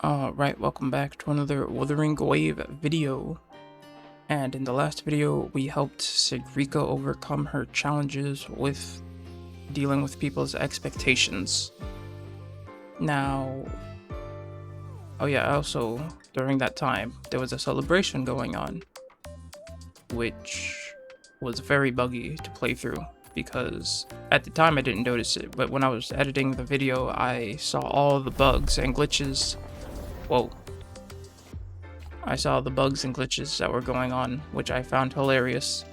Right, welcome back to another Wuthering Wave video. And in the last video, we helped Segue overcome her challenges with dealing with people's expectations. Now, oh yeah, also, during that time, there was a celebration going on, which was very buggy to play through, because at the time I didn't notice it, but when I was editing the video, I saw all the bugs and glitches. Whoa. I saw the bugs and glitches that were going on, which I found hilarious.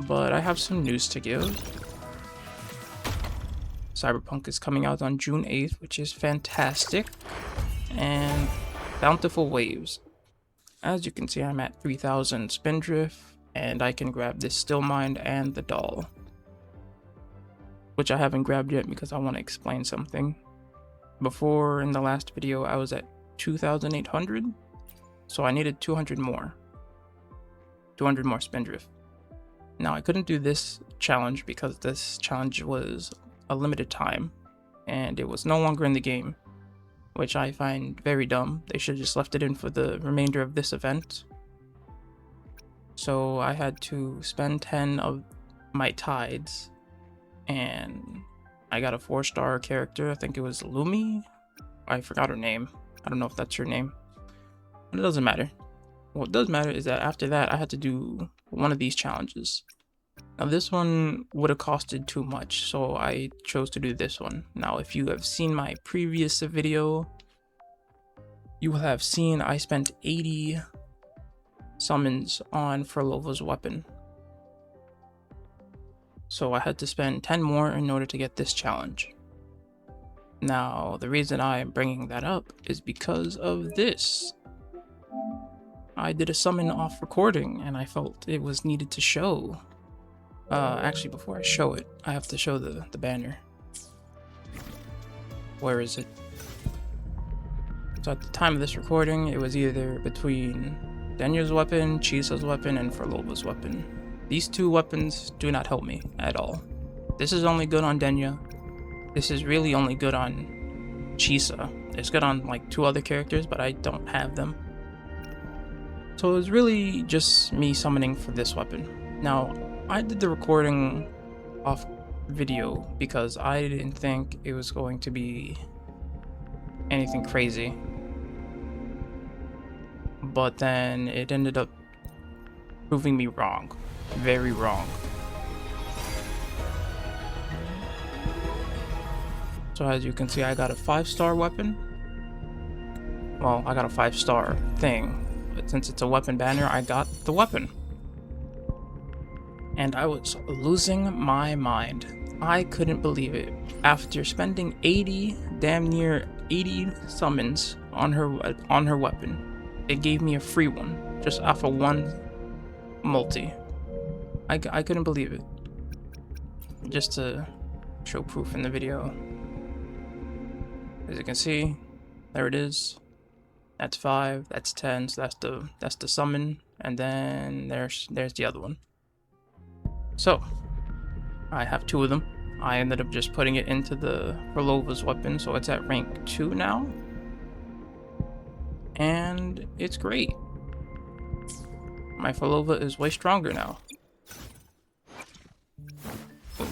But I have some news to give. Cyberpunk is coming out on June 8th, which is fantastic. And Bountiful Waves. As you can see, I'm at 3000 Spindrift, and I can grab this Still Mind and the doll. Which I haven't grabbed yet because I want to explain something. Before, in the last video, I was at 2,800, so I needed 200 more Spindrift. Now I couldn't do this challenge because this challenge was a limited time and it was no longer in the game, which I find very dumb. They should have just left it in for the remainder of this event. So I had to spend 10 of my tides, and I got a 4-star character. I think it was Lumi. I forgot her name. I don't know if that's her name, but it doesn't matter. What does matter is that after that, I had to do one of these challenges. Now this one would have costed too much, so I chose to do this one. Now, if you have seen my previous video, you will have seen I spent 80 summons on Furlova's weapon. So I had to spend 10 more in order to get this challenge. Now, the reason I'm bringing that up is because of this. I did a summon off recording and I felt it was needed to show. Actually, before I show it, I have to show the banner. Where is it? So at the time of this recording, it was either between Denya's weapon, Chisa's weapon, and Furlova's weapon. These two weapons do not help me at all. This is only good on Denya. This is really only good on Chisa. It's good on like 2 other characters, but I don't have them. So it was really just me summoning for this weapon. Now, I did the recording off video because I didn't think it was going to be anything crazy. But then it ended up proving me wrong. Very wrong. So as you can see, I got a 5-star weapon. Well, I got a 5-star thing, but since it's a weapon banner, I got the weapon. And I was losing my mind. I couldn't believe it. After spending 80, damn near 80 summons on her weapon, it gave me a free one, just off of 1 multi. I couldn't believe it. Just to show proof in the video. As you can see, there it is. That's 5, that's 10, so that's the summon, and then there's the other one. So I have 2 of them. I ended up just putting it into the Furlova's weapon, so it's at rank 2 now. And it's great. My Furlova is way stronger now.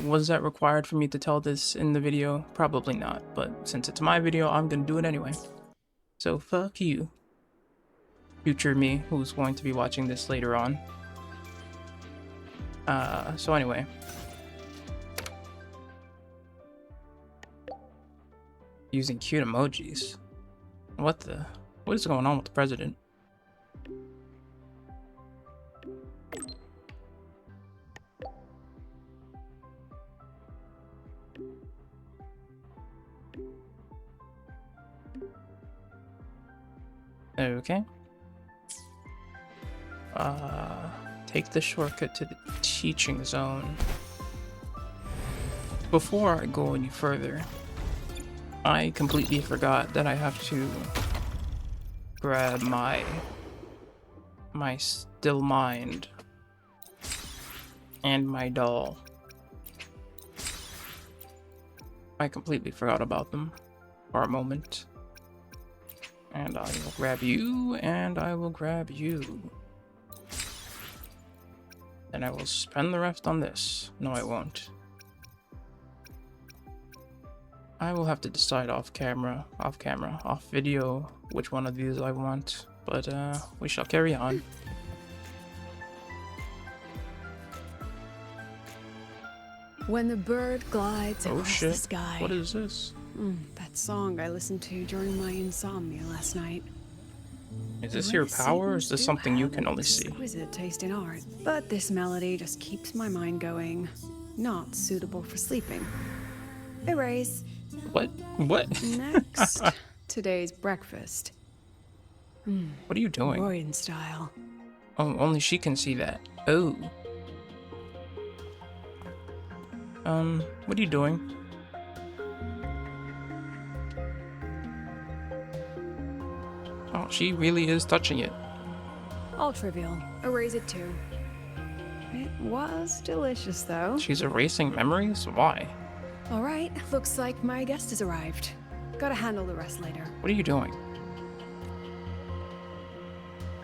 Was that required for me to tell this in the video? Probably not, but since it's my video, I'm gonna do it anyway. So fuck you, future me, who's going to be watching this later on. So anyway. Using cute emojis. What is going on with the president? Okay. Take the shortcut to the teaching zone. Before I go any further, I completely forgot that I have to grab my Still Mind and my doll. I completely forgot about them for a moment. And I will grab you, and I will grab you. Then I will spend the rest on this. No, I won't. I will have to decide off video, which one of these I want. But we shall carry on. When the bird glides Oh across shit, the sky. what is this? That song I listened to during my insomnia last night. Is this your power, or is this something you can only see? Exquisite taste in art, but this melody just keeps my mind going. Not suitable for sleeping. Erase. What? What? Next, today's breakfast. What are you doing? Royan style. Oh, only she can see that. Oh. What are you doing? Oh, she really is touching it. All trivial. Erase it too. It was delicious though. She's erasing memories? Why? Alright, looks like my guest has arrived. Gotta handle the rest later. What are you doing?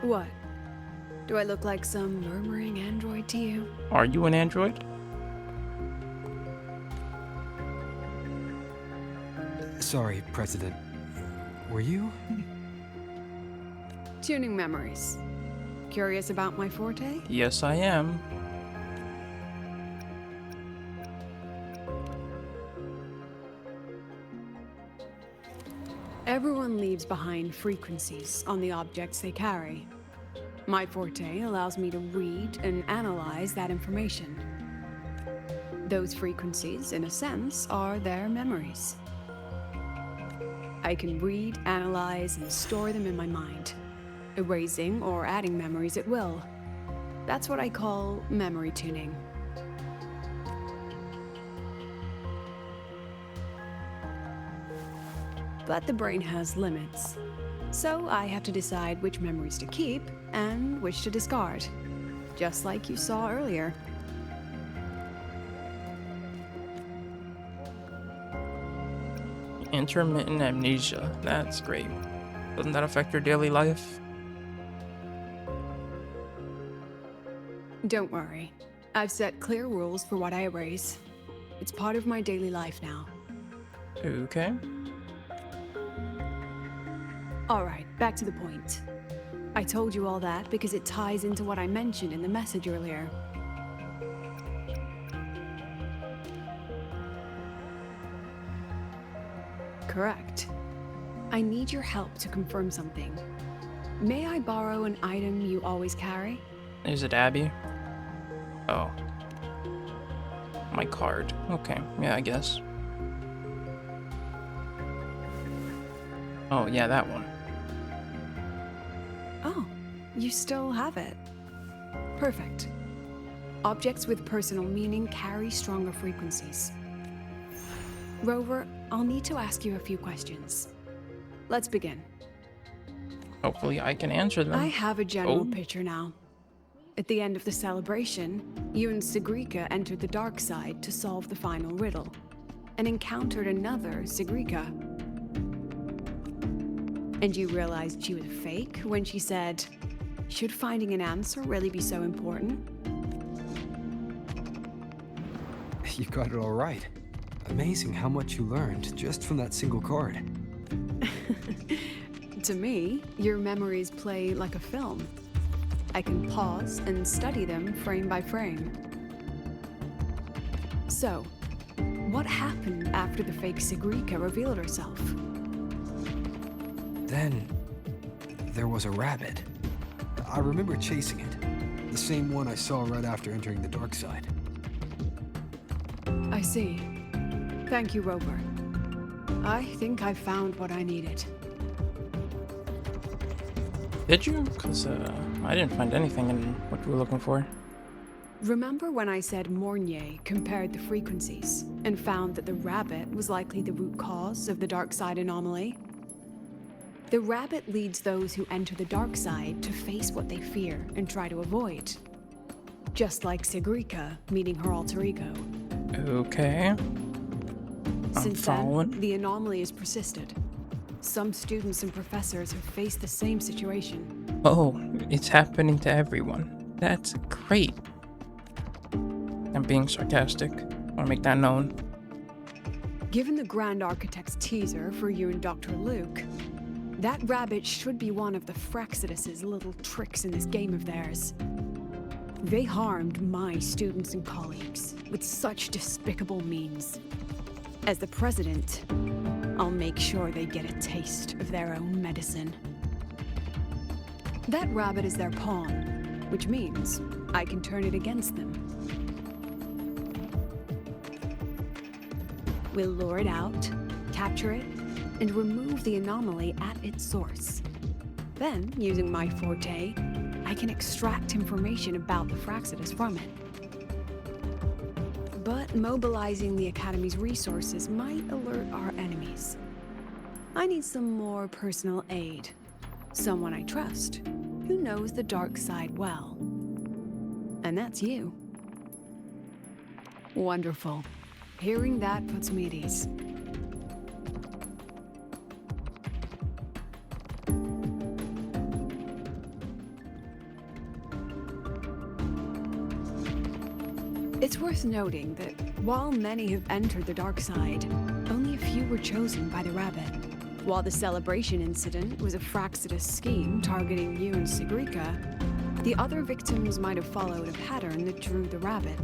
What? Do I look like some murmuring android to you? Are you an android? Sorry, President. Were you? Tuning memories. Curious about my forte? Yes, I am. Everyone leaves behind frequencies on the objects they carry. My forte allows me to read and analyze that information. Those frequencies, in a sense, are their memories. I can read, analyze, and store them in my mind, erasing or adding memories at will. That's what I call memory tuning. But the brain has limits, so I have to decide which memories to keep and which to discard, just like you saw earlier. Intermittent amnesia. That's great. Doesn't that affect your daily life? Don't worry. I've set clear rules for what I erase. It's part of my daily life now. Okay. Alright, back to the point. I told you all that because it ties into what I mentioned in the message earlier. Correct. I need your help to confirm something. May I borrow an item you always carry? Is it Abby? Oh. My card. Okay, yeah, I guess. Oh, yeah, that one. Oh, you still have it. Perfect. Objects with personal meaning carry stronger frequencies. Rover, I'll need to ask you a few questions. Let's begin. Hopefully I can answer them. I have a general picture now. At the end of the celebration, you and Segue entered the dark side to solve the final riddle, and encountered another Segue. And you realized she was fake when she said, "Should finding an answer really be so important?" You got it all right. Amazing how much you learned just from that single card. To me, your memories play like a film. I can pause and study them frame by frame. So, what happened after the fake Segue revealed herself? Then, there was a rabbit. I remember chasing it. The same one I saw right after entering the dark side. I see. Thank you, Rover. I think I found what I needed. Did you? Because I didn't find anything in what you were looking for. Remember when I said Mornier compared the frequencies and found that the rabbit was likely the root cause of the dark side anomaly? The rabbit leads those who enter the dark side to face what they fear and try to avoid. Just like Segue meeting her alter ego. Okay. Since then, the anomaly has persisted. Some students and professors have faced the same situation. Oh, it's happening to everyone. That's great. I'm being sarcastic. I want to make that known. Given the Grand Architect's teaser for you and Dr. Luke, that rabbit should be one of the Fraxidus' little tricks in this game of theirs. They harmed my students and colleagues with such despicable means. As the president, I'll make sure they get a taste of their own medicine. That rabbit is their pawn, which means I can turn it against them. We'll lure it out, capture it, and remove the anomaly at its source. Then, using my forte, I can extract information about the Fraxidus from it. But mobilizing the Academy's resources might alert our enemies. I need some more personal aid. Someone I trust, who knows the dark side well. And that's you. Wonderful. Hearing that puts me at ease. It's worth noting that while many have entered the dark side, only a few were chosen by the rabbit. While the celebration incident was a Fraxidus scheme targeting you and Segue, the other victims might have followed a pattern that drew the rabbit.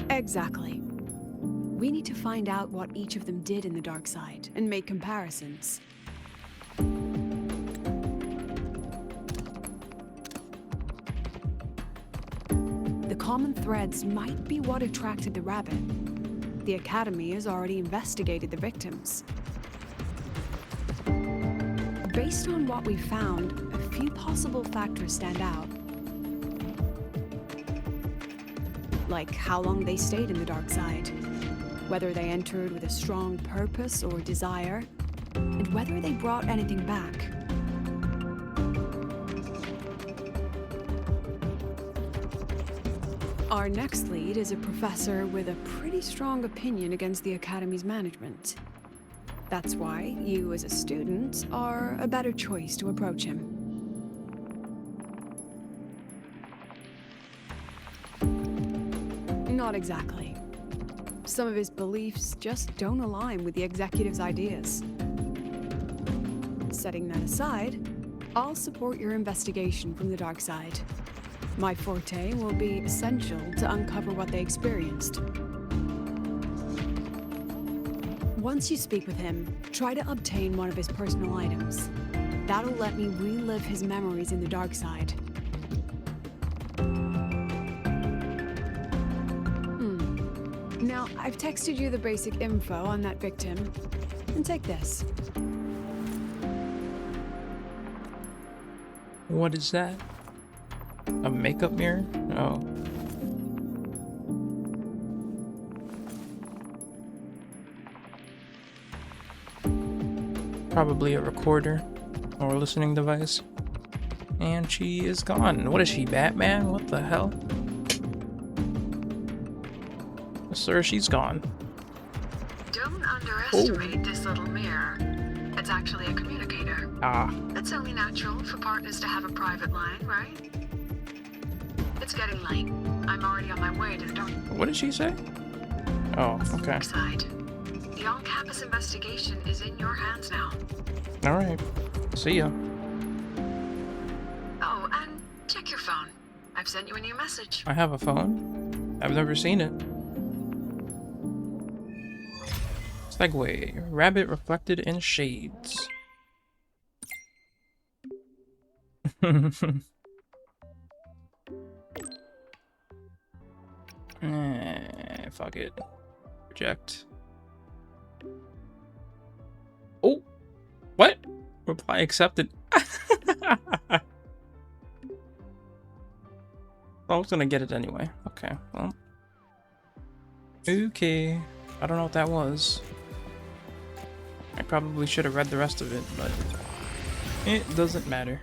Exactly. We need to find out what each of them did in the dark side and make comparisons. The common threads might be what attracted the rabbit. The Academy has already investigated the victims. Based on what we found, a few possible factors stand out. Like how long they stayed in the dark side, whether they entered with a strong purpose or desire, and whether they brought anything back. Our next lead is a professor with a pretty strong opinion against the Academy's management. That's why you, as a student, are a better choice to approach him. Not exactly. Some of his beliefs just don't align with the executive's ideas. Setting that aside, I'll support your investigation from the dark side. My forte will be essential to uncover what they experienced. Once you speak with him, try to obtain one of his personal items. That'll let me relive his memories in the dark side. Now, I've texted you the basic info on that victim. And take this. What is that? A makeup mirror? Oh. Probably a recorder or a listening device. And she is gone. What is she, Batman? What the hell? Sir, she's gone. Don't underestimate this little mirror. It's actually a communicator. Ah. It's only natural for partners to have a private line, right? It's getting late. I'm already on my way to the dark What did she say? Oh, okay. side. The on-campus investigation is in your hands now. Alright. See ya. Oh, and check your phone. I've sent you a new message. I have a phone. I've never seen it. Segue. Rabbit reflected in shades. Fuck it. Reject. Oh! What? Reply accepted. I was gonna get it anyway. Okay, well. Okay. I don't know what that was. I probably should have read the rest of it, but it doesn't matter.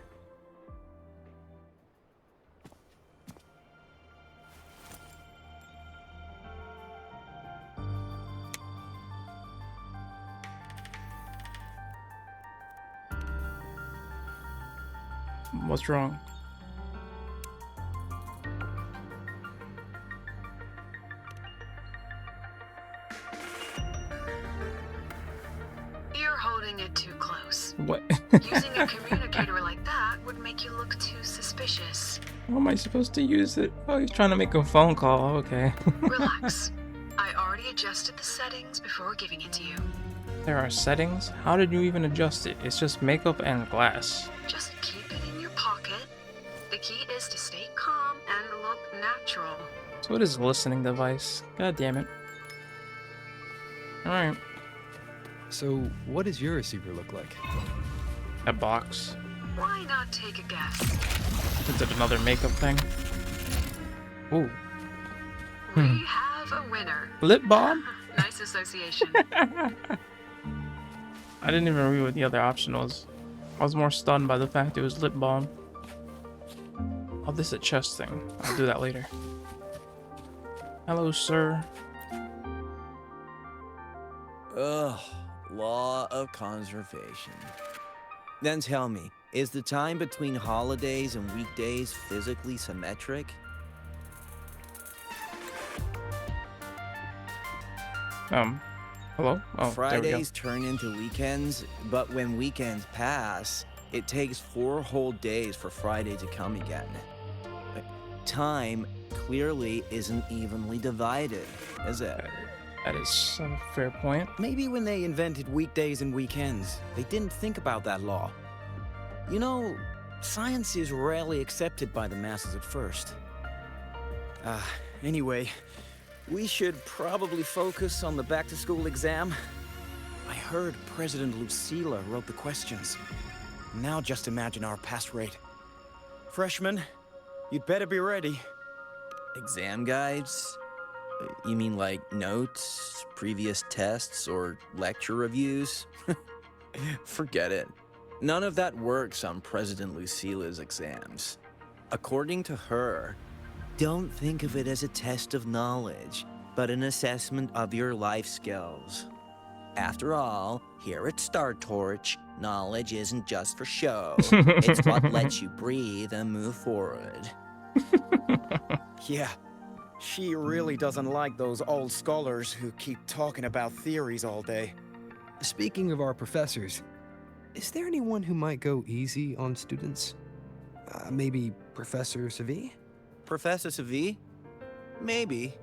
What's wrong? You're holding it too close. What? Using a communicator like that would make you look too suspicious. How am I supposed to use it? Oh, he's trying to make a phone call. Okay. Relax. I already adjusted the settings before giving it to you. There are settings? How did you even adjust it? It's just makeup and glass. Just keep it in your pocket. The key is to stay calm and look natural. So it is a listening device. God damn it. Alright. So, what does your receiver look like? A box. Why not take a guess? Is it another makeup thing? Ooh. We have a winner. Lip balm? Nice association. I didn't even read what the other option was. I was more stunned by the fact it was lip balm. Oh, this is a chest thing. I'll do that later. Hello, sir. Ugh, law of conservation. Then tell me, is the time between holidays and weekdays physically symmetric? Hello? Oh, Fridays turn into weekends, but when weekends pass, it takes 4 whole days for Friday to come again. Time clearly isn't evenly divided, is it? That is a fair point. Maybe when they invented weekdays and weekends, they didn't think about that law. You know, science is rarely accepted by the masses at first. Anyway, we should probably focus on the back-to-school exam. I heard President Lucila wrote the questions. Now just imagine our pass rate. Freshmen, you'd better be ready. Exam guides? You mean like notes, previous tests, or lecture reviews? Forget it. None of that works on President Lucila's exams. According to her, don't think of it as a test of knowledge, but an assessment of your life skills. After all, here at Star Torch, knowledge isn't just for show. It's what lets you breathe and move forward. Yeah, she really doesn't like those old scholars who keep talking about theories all day. Speaking of our professors, is there anyone who might go easy on students? Maybe Professor Segue? Professor Segue? Maybe.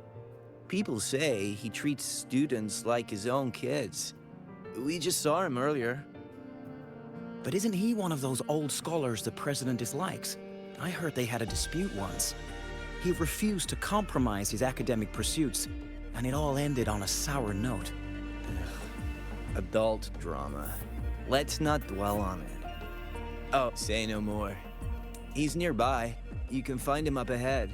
People say he treats students like his own kids. We just saw him earlier. But isn't he one of those old scholars the president dislikes? I heard they had a dispute once. He refused to compromise his academic pursuits, and it all ended on a sour note. Adult drama. Let's not dwell on it. Oh, say no more. He's nearby. You can find him up ahead.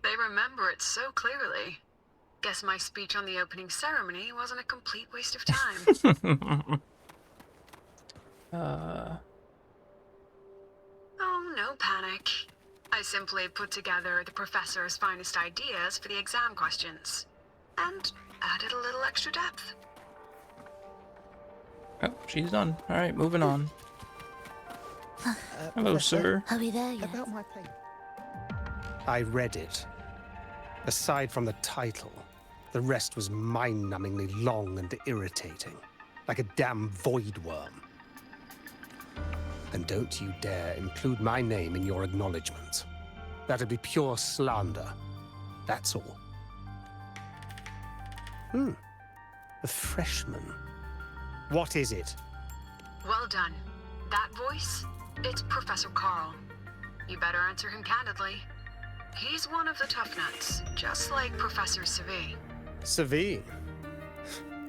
They remember it so clearly. Guess my speech on the opening ceremony wasn't a complete waste of time. Oh, no panic. I simply put together the professor's finest ideas for the exam questions. And added a little extra depth. Oh, she's done. Alright, moving on. Hello, sir. Are we there yet? About my paper. I read it. Aside from the title, the rest was mind-numbingly long and irritating, like a damn void worm. And don't you dare include my name in your acknowledgements. That'd be pure slander. That's all. A freshman. What is it? Well done. That voice? It's Professor Carl. You better answer him candidly. He's one of the tough nuts, just like Professor Segue. Segue?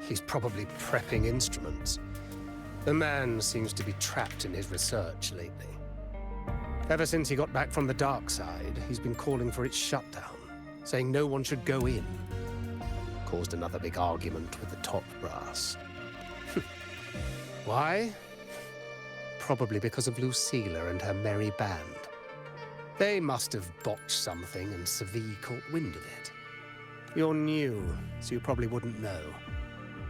He's probably prepping instruments. The man seems to be trapped in his research lately. Ever since he got back from the dark side, he's been calling for its shutdown, saying no one should go in. Caused another big argument with the top brass. Why? Probably because of Lucila and her merry band. They must have botched something and Segue caught wind of it. You're new, so you probably wouldn't know.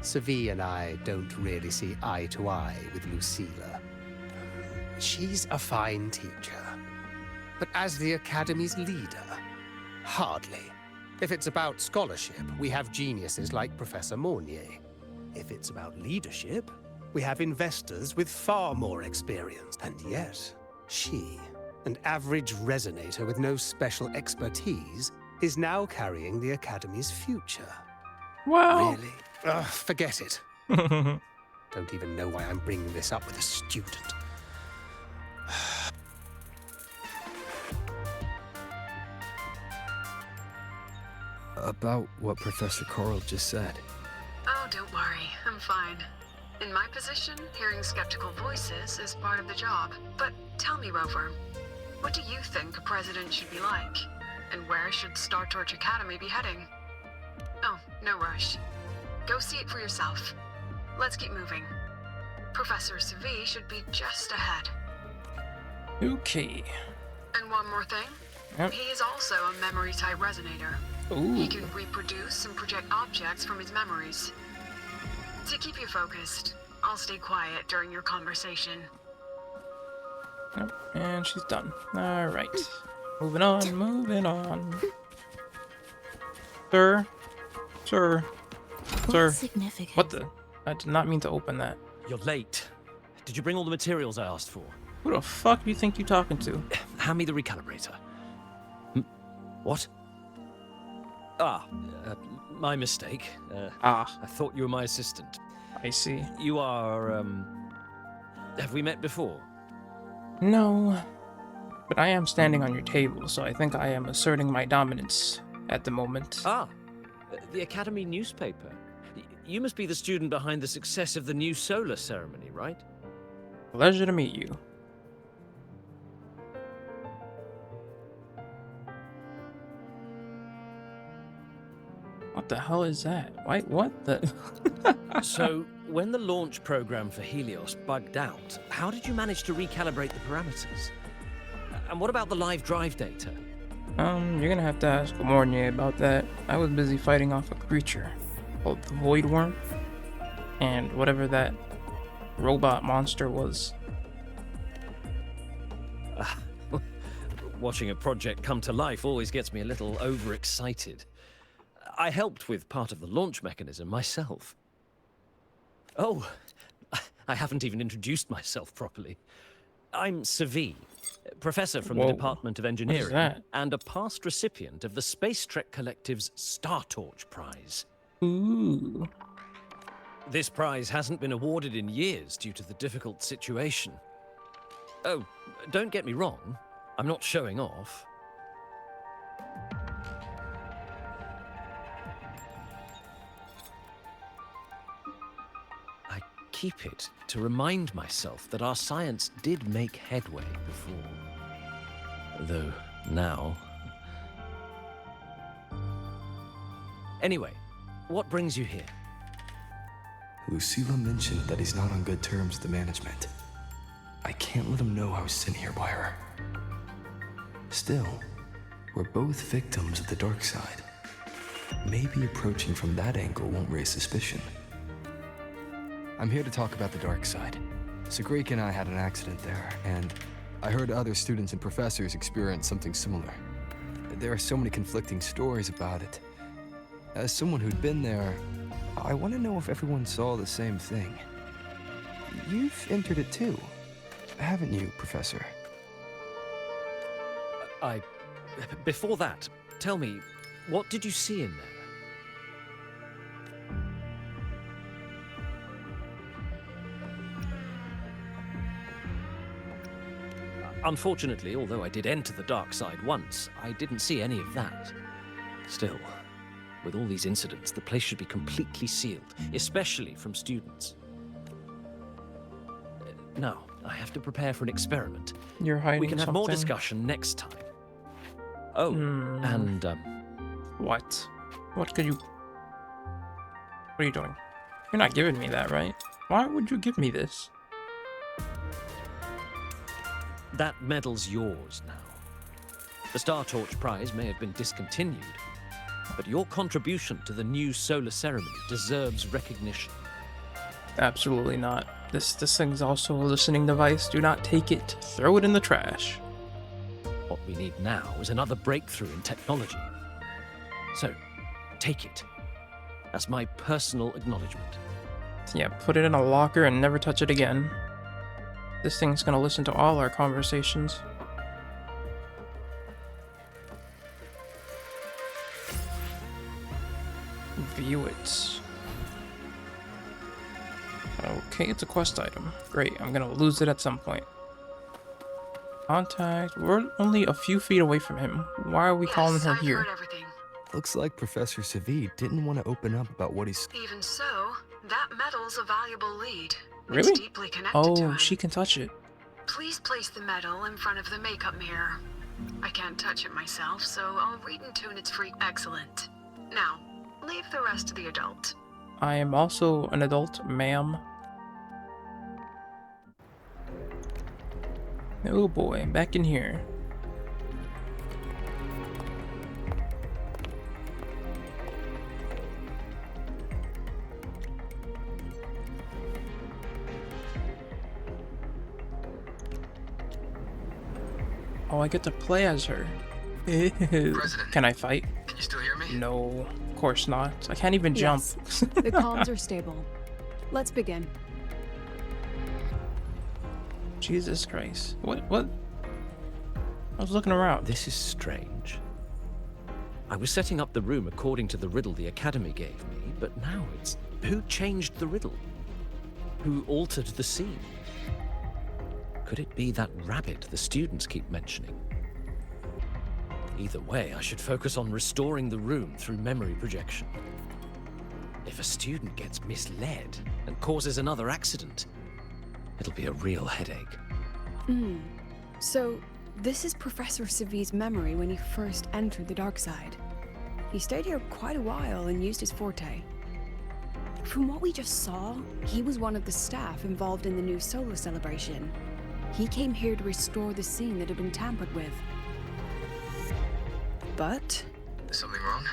Segue and I don't really see eye to eye with Lucilla. She's a fine teacher. But as the Academy's leader, hardly. If it's about scholarship, we have geniuses like Professor Mornier. If it's about leadership, we have investors with far more experience. And yet, she, an average resonator with no special expertise, is now carrying the Academy's future. Wow. Really? Ugh, forget it. Don't even know why I'm bringing this up with a student. About what Professor Carl just said. Oh, don't worry. I'm fine. In my position, hearing skeptical voices is part of the job. But tell me, Rover, what do you think a president should be like? And where should Star Torch Academy be heading? Oh, no rush. Go see it for yourself. Let's keep moving. Professor Segue should be just ahead. Okay. And one more thing. Yep. He is also a memory-type resonator. Ooh. He can reproduce and project objects from his memories. To keep you focused, I'll stay quiet during your conversation. Yep. And she's done. All right. Moving on. Moving on. Sir. Sir. Sir. Significant. What the? I did not mean to open that. You're late. Did you bring all the materials I asked for? Who the fuck do you think you're talking to? Hand me the recalibrator. What? My mistake. I thought you were my assistant. I see. You are, have we met before? No. But I am standing on your table, so I think I am asserting my dominance at the moment. The Academy newspaper. You must be the student behind the success of the new solar ceremony, right? Pleasure to meet you. What the hell is that? Why, what the? So, when the launch program for Helios bugged out, how did you manage to recalibrate the parameters? And what about the live drive data? You're gonna have to ask Mornier about that. I was busy fighting off a creature called the Void Worm, and whatever that robot monster was. Watching a project come to life always gets me a little overexcited. I helped with part of the launch mechanism myself. Oh, I haven't even introduced myself properly. I'm Segue, professor from the Department of Engineering that? and a past recipient of the Space Trek Collective's Star Torch Prize. Ooh. This prize hasn't been awarded in years due to the difficult situation. Oh, don't get me wrong, I'm not showing off. I keep it to remind myself that our science did make headway before. Though now... Anyway, what brings you here? Lucilla mentioned that he's not on good terms with the management. I can't let him know I was sent here by her. Still, we're both victims of the dark side. Maybe approaching from that angle won't raise suspicion. I'm here to talk about the dark side. Segue and I had an accident there, and I heard other students and professors experience something similar. There are so many conflicting stories about it. As someone who'd been there, I want to know if everyone saw the same thing. You've entered it too, haven't you, Professor? Before that, tell me, what did you see in there? Unfortunately, although I did enter the dark side once, I didn't see any of that. Still, with all these incidents, the place should be completely sealed, especially from students. Now, I have to prepare for an experiment. You're hiding We can have more something? discussion next time. Oh, and, What? What could you... What are you doing? You're not giving me that, right? Why would you give me this? that medal's yours now. The Star Torch Prize may have been discontinued, but your contribution to the new solar ceremony deserves recognition. Absolutely not. This thing's also a listening device. Do not take it. Throw it in the trash. What we need now is another breakthrough in technology. So, take it as my personal acknowledgement. Yeah, put it in a locker and never touch it again. This thing's gonna listen to all our conversations. View it. Okay, it's a quest item. Great, I'm gonna lose it at some point. Contact. We're only a few feet away from him. Why are we calling her I've here? heard everything. Looks like Professor Segue didn't want to open up about what he's... Even so, that medal's a valuable lead. Really? It's deeply connected to Oh, him. she can touch it. Please place the medal in front of the makeup mirror. I can't touch it myself, so I'll read and tune its freak. Excellent. Now, leave the rest to the adult. I am also an adult, ma'am. Oh boy, back in here. Oh, I get to play as her. President. Can I fight? Can you still hear me? No, of course not. I can't even jump. Yes, the comms are stable. Let's begin. Jesus Christ. What? I was looking around. This is strange. I was setting up the room according to the riddle the Academy gave me, but now it's... Who changed the riddle? Who altered the scene? Could it be that rabbit the students keep mentioning? Either way, I should focus on restoring the room through memory projection. If a student gets misled and causes another accident, it'll be a real headache. So, this is Professor Segue's memory when he first entered the dark side. He stayed here quite a while and used his forte. From what we just saw, he was one of the staff involved in the new solar celebration. He came here to restore the scene that had been tampered with. But... Something wrong?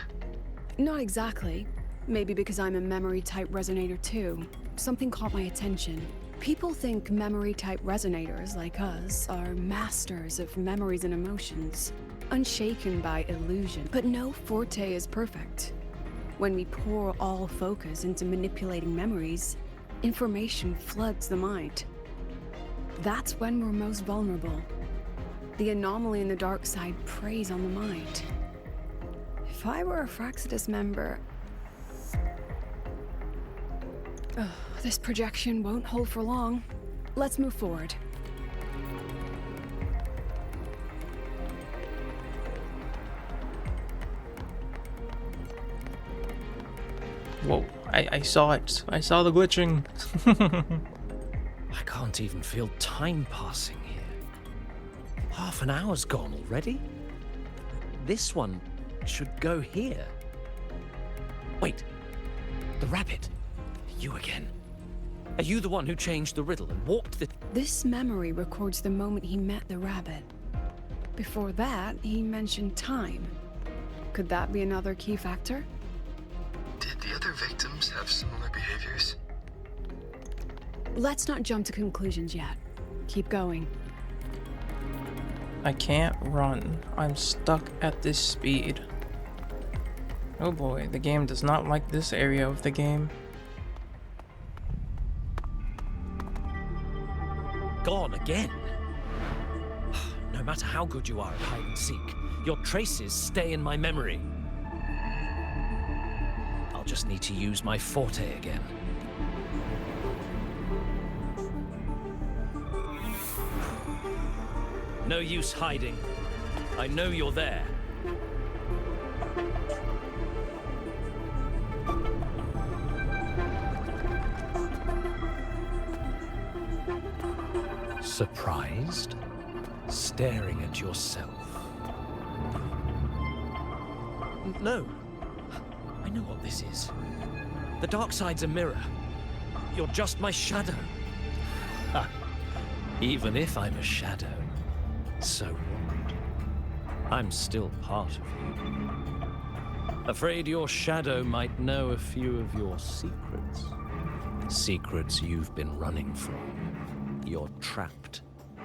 not exactly. Maybe because I'm a memory-type resonator too. Something caught my attention. People think memory-type resonators like us are masters of memories and emotions, unshaken by illusion. But no forte is perfect. When we pour all focus into manipulating memories, information floods the mind. That's when we're most vulnerable. The anomaly in the dark side preys on the mind. If I were a Fraxidus member... Ugh, this projection won't hold for long. Let's move forward. Whoa, I saw it. I saw the glitching. I can't even feel time passing here. Half an hour's gone already? This one should go here. Wait, the rabbit. You again. Are you the one who changed the riddle and walked the... This memory records the moment he met the rabbit. Before that, he mentioned time. Could that be another key factor? Did the other victims have similar behaviors? Let's not jump to conclusions yet. Keep going. I can't run. I'm stuck at this speed. Oh boy, the game does not like this area of the game. Gone again? No matter how good you are at hide and seek, your traces stay in my memory. I'll just need to use my forte again. No use hiding. I know you're there. Surprised? Staring at yourself. No. I know what this is. The dark side's a mirror. You're just my shadow. Ha. Even if I'm a shadow, so what? I'm still part of you. Afraid your shadow might know a few of your secrets. Secrets you've been running from. You're trapped,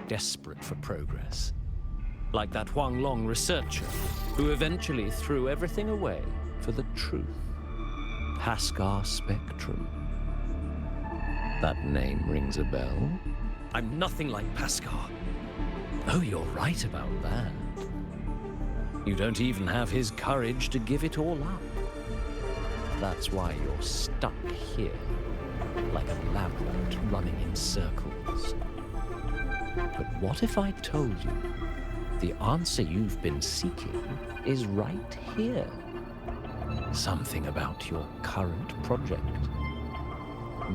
desperate for progress. Like that Huanglong researcher, who eventually threw everything away for the truth. Haskar Spectrum. That name rings a bell? I'm nothing like Paskar. Oh, you're right about that. You don't even have his courage to give it all up. That's why you're stuck here, like a lab rat running in circles. But what if I told you the answer you've been seeking is right here? Something about your current project.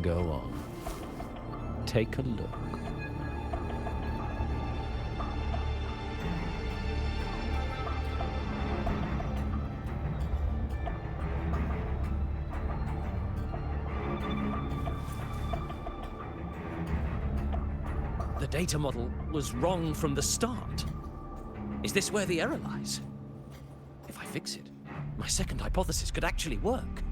Go on. Take a look. The data model was wrong from the start. Is this where the error lies? If I fix it, my second hypothesis could actually work.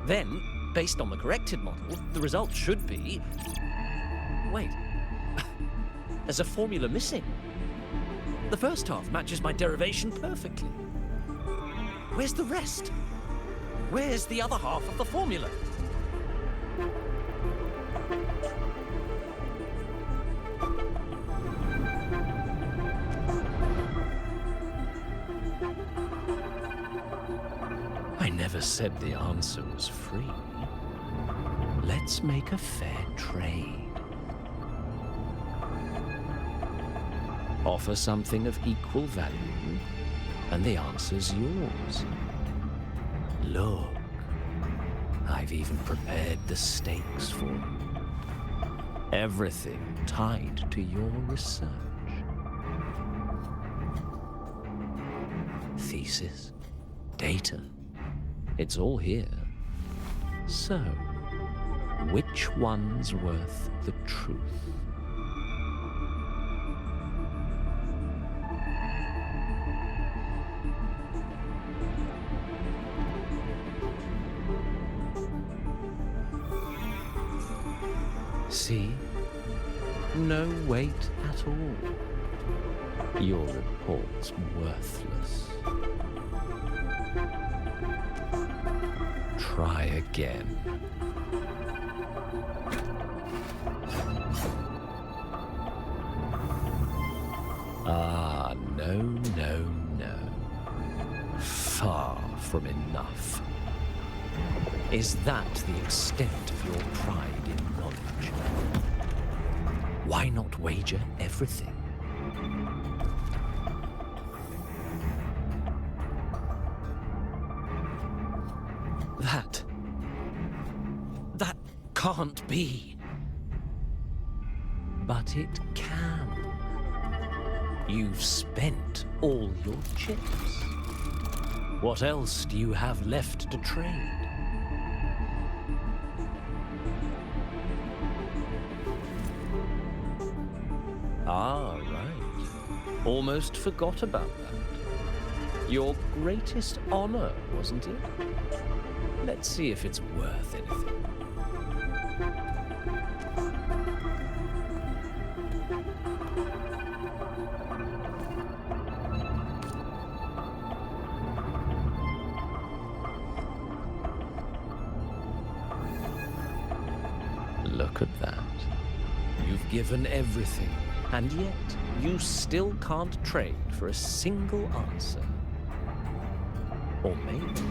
Then, based on the corrected model, the result should be... Wait. There's a formula missing. The first half matches my derivation perfectly. Where's the rest? Where's the other half of the formula? I never said the answer was free. Let's make a fair trade. Offer something of equal value, and the answer's yours. Look, I've even prepared the stakes for you. Everything tied to your research. Thesis, data, it's all here. So, which one's worth the truth? See? No weight at all. Your report's worthless. Try again. Ah, no, no, no. Far from enough. Is that the extent of your pride in knowledge? Why not wager everything? That can't be. But it can. You've spent all your chips. What else do you have left to trade? Ah, right. Almost forgot about that. Your greatest honor, wasn't it? Let's see if it's worth anything. Look at that. You've given everything, and yet you still can't trade for a single answer. Or maybe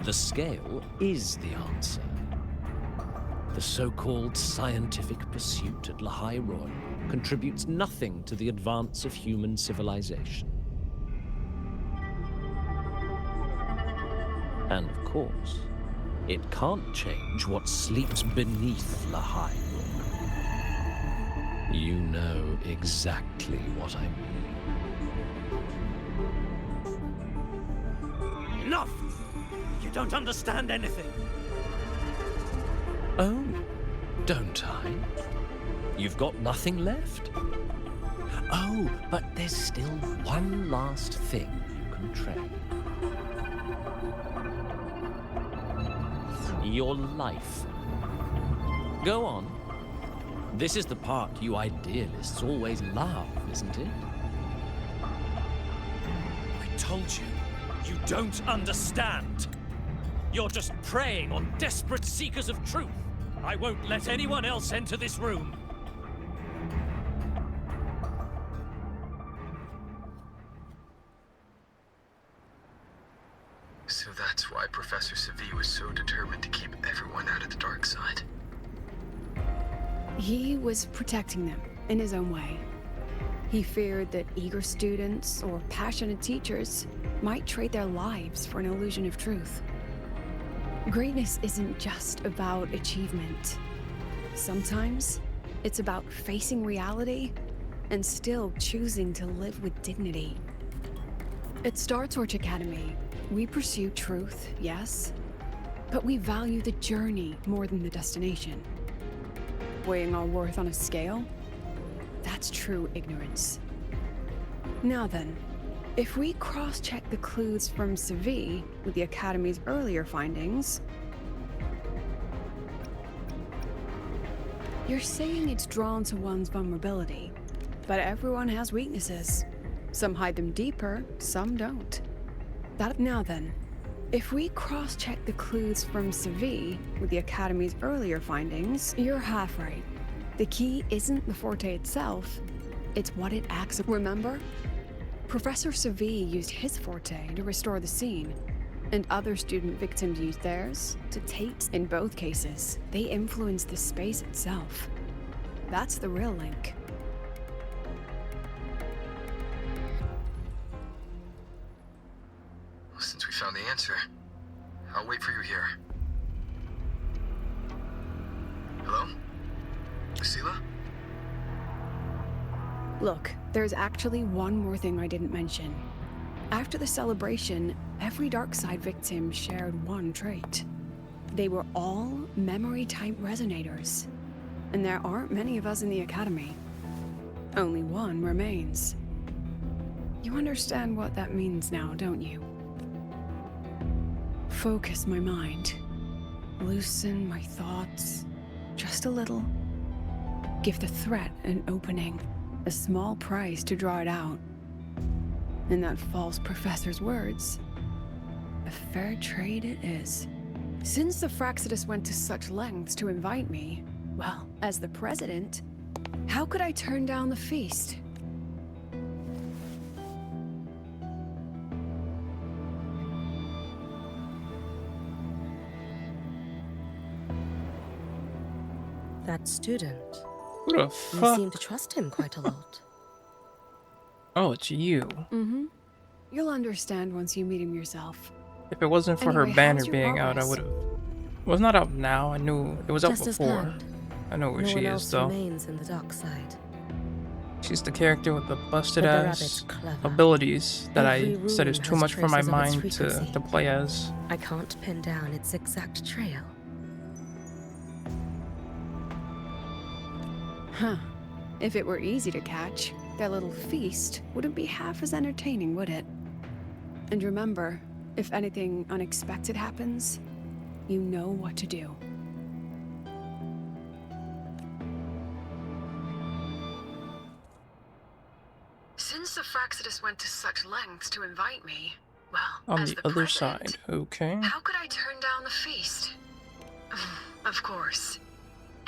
the scale is the answer. The so-called scientific pursuit at Lahai-Roi contributes nothing to the advance of human civilization. And of course, it can't change what sleeps beneath Lahai-Roi. You know exactly what I mean. Enough! You don't understand anything. Oh, don't I? You've got nothing left? Oh, but there's still one last thing you can trade. Your life. Go on. This is the part you idealists always love, isn't it? I told you, you don't understand. You're just preying on desperate seekers of truth. I won't let anyone else enter this room. So that's why Professor Segue was so determined to keep everyone out of the dark side. He was protecting them in his own way. He feared that eager students or passionate teachers might trade their lives for an illusion of truth. Greatness isn't just about achievement. Sometimes it's about facing reality and still choosing to live with dignity. At Star Torch Academy, we pursue truth, yes, but we value the journey more than the destination. Weighing our worth on a scale? That's true ignorance. Now then, if we cross-check the clues from Segue with the Academy's earlier findings, you're saying it's drawn to one's vulnerability, but everyone has weaknesses. Some hide them deeper, some don't. Now then, if we cross-check the clues from Segue with the Academy's earlier findings, you're half right. The key isn't the Forte itself, it's what it acts. Remember? Professor Segue used his Forte to restore the scene, and other student victims used theirs to take. In both cases, they influenced the space itself. That's the real link. Well, since we found the answer, I'll wait for you here. Hello? Lucila? Look, there's actually one more thing I didn't mention. After the celebration, every Darkside victim shared one trait. They were all memory-type resonators, and there aren't many of us in the Academy. Only one remains. You understand what that means now, don't you? Focus my mind. Loosen my thoughts. Just a little. Give the threat an opening. A small price to draw it out. In that false professor's words, a fair trade it is. Since the Fraxidus went to such lengths to invite me, well, as the president, how could I turn down the feast? That student. Who the You fuck? seem to trust him quite a lot. Oh, it's you. Mm-hmm. You'll understand once you meet him yourself. If it wasn't for Anyway, her banner how's your being out, I progress? would have. Well, it's not out now. I knew it was out Just as before. planned. I know where No she one is, else though. remains in the dark side. She's the character with the busted But the ass rabbit's clever. abilities that Every I said room is too has much for my traces of its mind frequency. to play as. I can't pin down its exact trail. Huh. If it were easy to catch, their little feast wouldn't be half as entertaining, would it? And remember, if anything unexpected happens, you know what to do. Since the Fraxidus went to such lengths to invite me, well, On as the the other president, side, okay. how could I turn down the feast? Of course.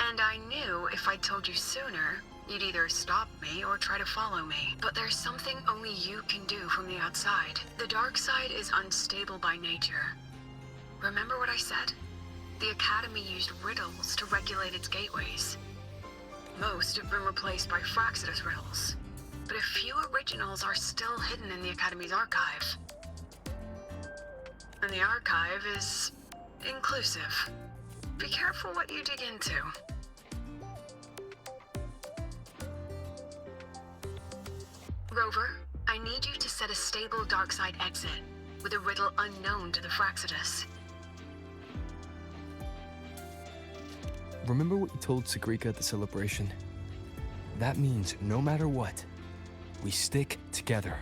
And I knew if I told you sooner, you'd either stop me or try to follow me. But there's something only you can do from the outside. The dark side is unstable by nature. Remember what I said? The Academy used riddles to regulate its gateways. Most have been replaced by Fraxidus riddles. But a few originals are still hidden in the Academy's archive. And the archive is inclusive. Be careful what you dig into. Rover, I need you to set a stable darkside exit with a riddle unknown to the Fraxidus. Remember what you told Segrika at the celebration? That means no matter what, We stick together.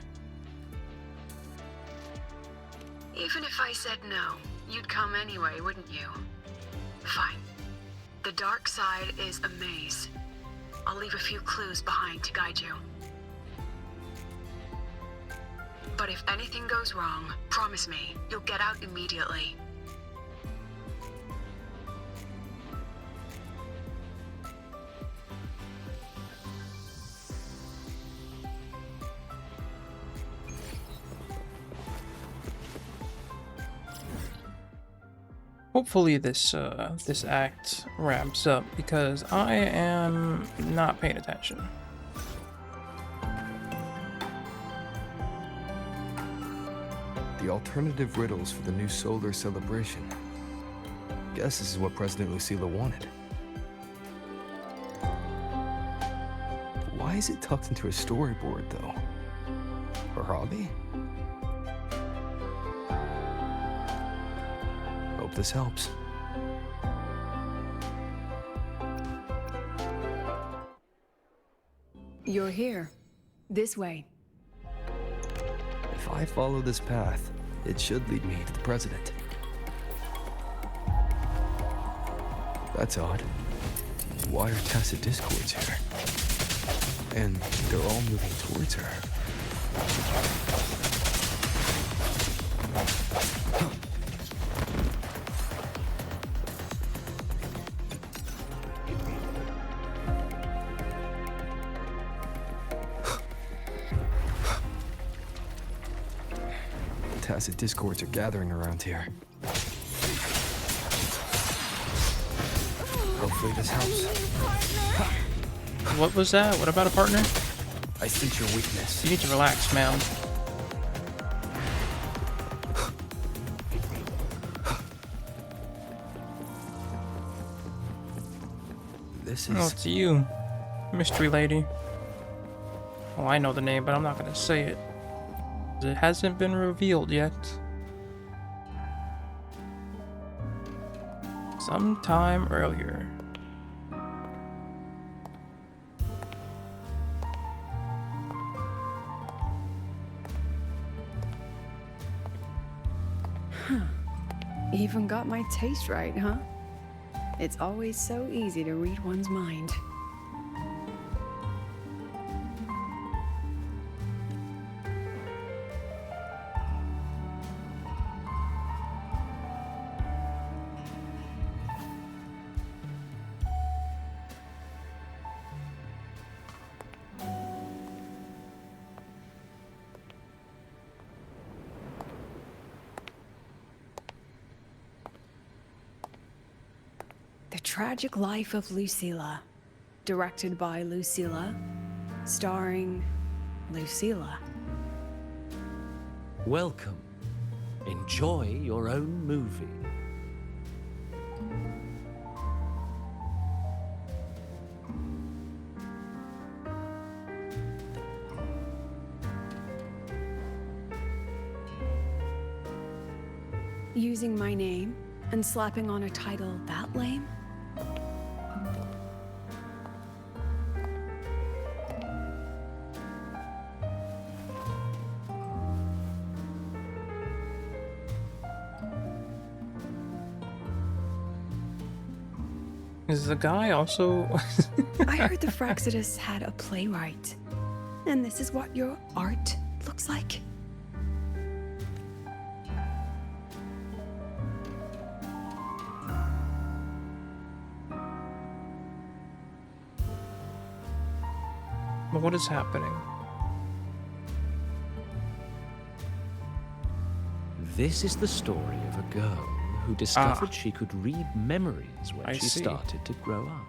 Even if I said no, you'd come anyway, wouldn't you? Fine. The dark side is a maze. I'll leave a few clues behind to guide you. But if anything goes wrong, promise me, you'll get out immediately. Hopefully this this act wraps up because I am not paying attention. The alternative riddles for the new solar celebration. Guess this is what President Lucila wanted. Why is it tucked into a storyboard, though? Her hobby? Hope this helps. You're here. This way. If I follow this path, it should lead me to the president. That's odd. Why are tacit discords here? And they're all moving towards her. Tacit discords are gathering around here. Hopefully this helps. What was that? What about a partner? I sense your weakness. You need to relax, man. This Oh, is... it's you, mystery lady. Oh, I know the name, but I'm not gonna say it. It hasn't been revealed yet. Sometime earlier. Even got my taste right, huh? It's always so easy to read one's mind. The Tragic Life of Lucila. Directed by Lucila. Starring Lucila. Welcome. Enjoy your own movie. Using my name and slapping on a title that lame? Is the guy also... I heard the Fraxidus had a playwright. And this is what your art looks like? What is happening? This is the story of a girl who discovered she could read memories when I she see. started to grow up.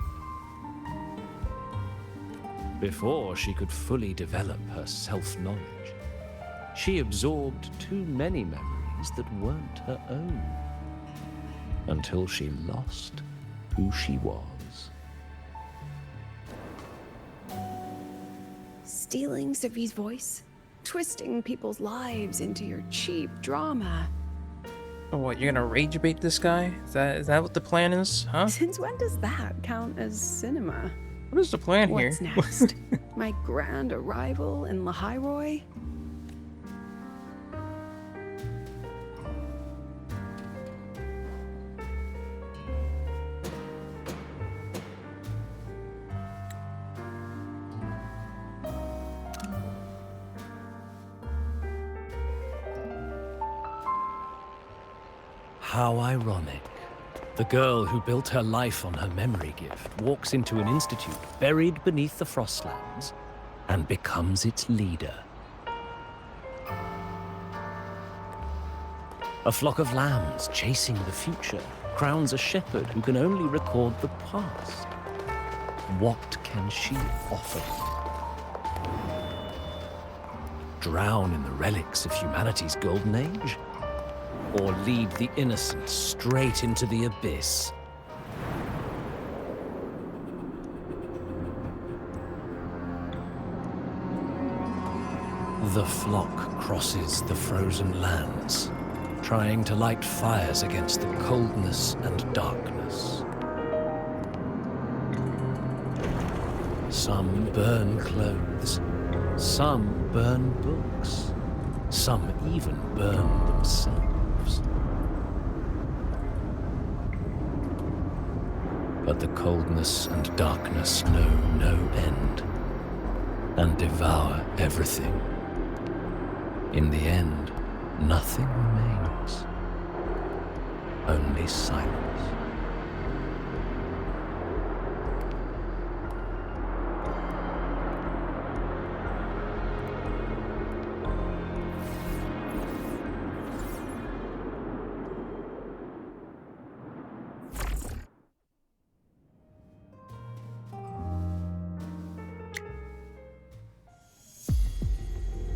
Before she could fully develop her self-knowledge, she absorbed too many memories that weren't her own, until she lost who she was. Stealing Savi's voice? Twisting people's lives into your cheap drama. Oh, what, you're gonna rage bait this guy? Is that what the plan is, huh? Since when does that count as cinema? What is the plan here? What's next? My grand arrival in Lahai-Roi? How ironic. The girl who built her life on her memory gift walks into an institute buried beneath the Frostlands and becomes its leader. A flock of lambs chasing the future crowns a shepherd who can only record the past. What can she offer? Drown in the relics of humanity's golden age? Or lead the innocent straight into the abyss? The flock crosses the frozen lands, trying to light fires against the coldness and darkness. Some burn clothes, some burn books, some even burn themselves. But the coldness and darkness know no end, and devour everything. In the end, nothing remains, only silence.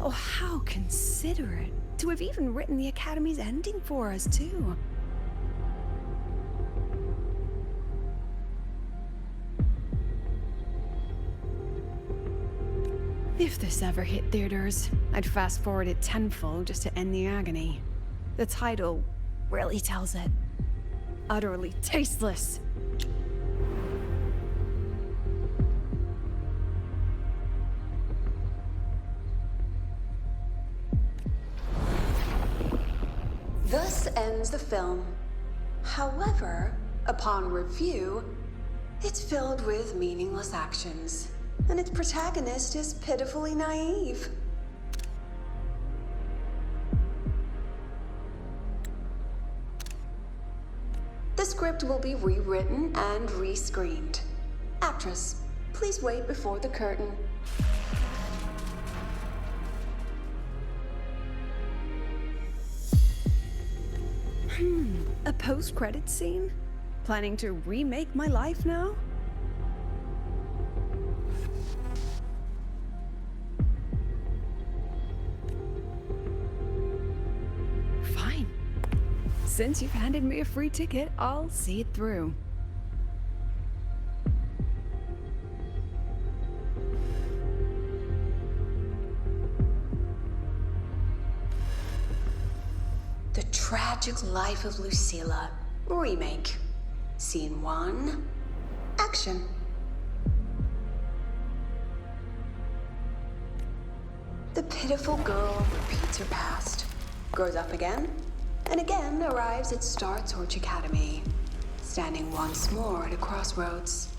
Oh, how considerate to have even written the Academy's ending for us, too. If this ever hit theaters, I'd fast forward it tenfold just to end the agony. The title really tells it. Utterly tasteless. Thus ends the film. However, upon review, it's filled with meaningless actions, and its protagonist is pitifully naive. The script will be rewritten and rescreened. Actress, please wait before the curtain. A post-credits scene? Planning to remake my life now? Fine. Since you've handed me a free ticket, I'll see it through. The Tragic Life of Lucilla, remake. Scene 1, action. The pitiful girl repeats her past, grows up again, and again arrives at Star Torch Academy, standing once more at a crossroads.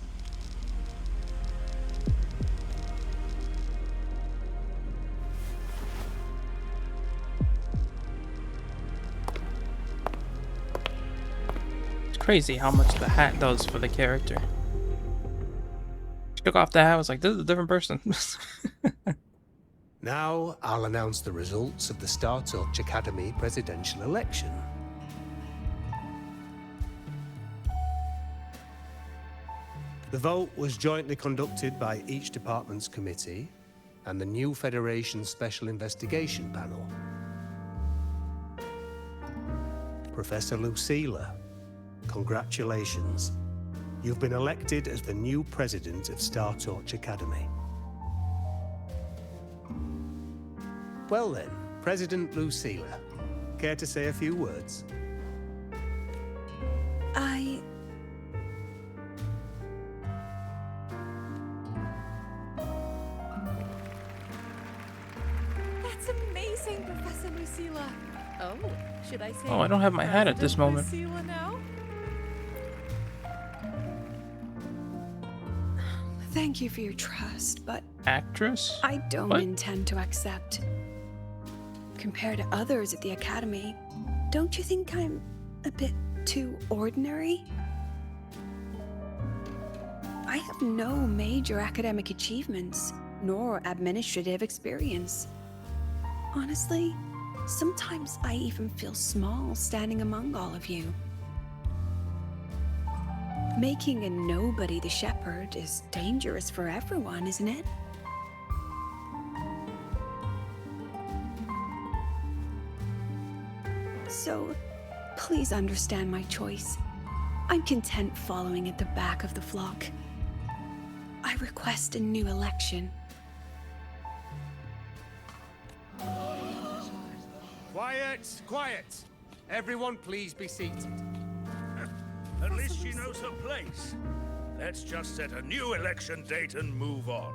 Crazy how much the hat does for the character. She took off the hat, I was like, this is a different person. Now I'll announce the results of the Star Torch Academy presidential election. The vote was jointly conducted by each department's committee and the new Federation Special Investigation Panel. Professor Lucilla, congratulations. You've been elected as the new president of Star Torch Academy. Well then, President Lucilla, care to say a few words? That's amazing, Professor Lucilla. Oh, should I say? Oh, I don't have my hat at this moment. Lucilla now? Thank you for your trust, but Actress? I don't What? intend to accept. Compared to others at the Academy, don't you think I'm a bit too ordinary? I have no major academic achievements, nor administrative experience. Honestly, sometimes I even feel small standing among all of you. Making a nobody the shepherd is dangerous for everyone, isn't it? So, please understand my choice. I'm content following at the back of the flock. I request a new election. Quiet! Quiet! Everyone please be seated. At least she knows her place. Let's just set a new election date and move on.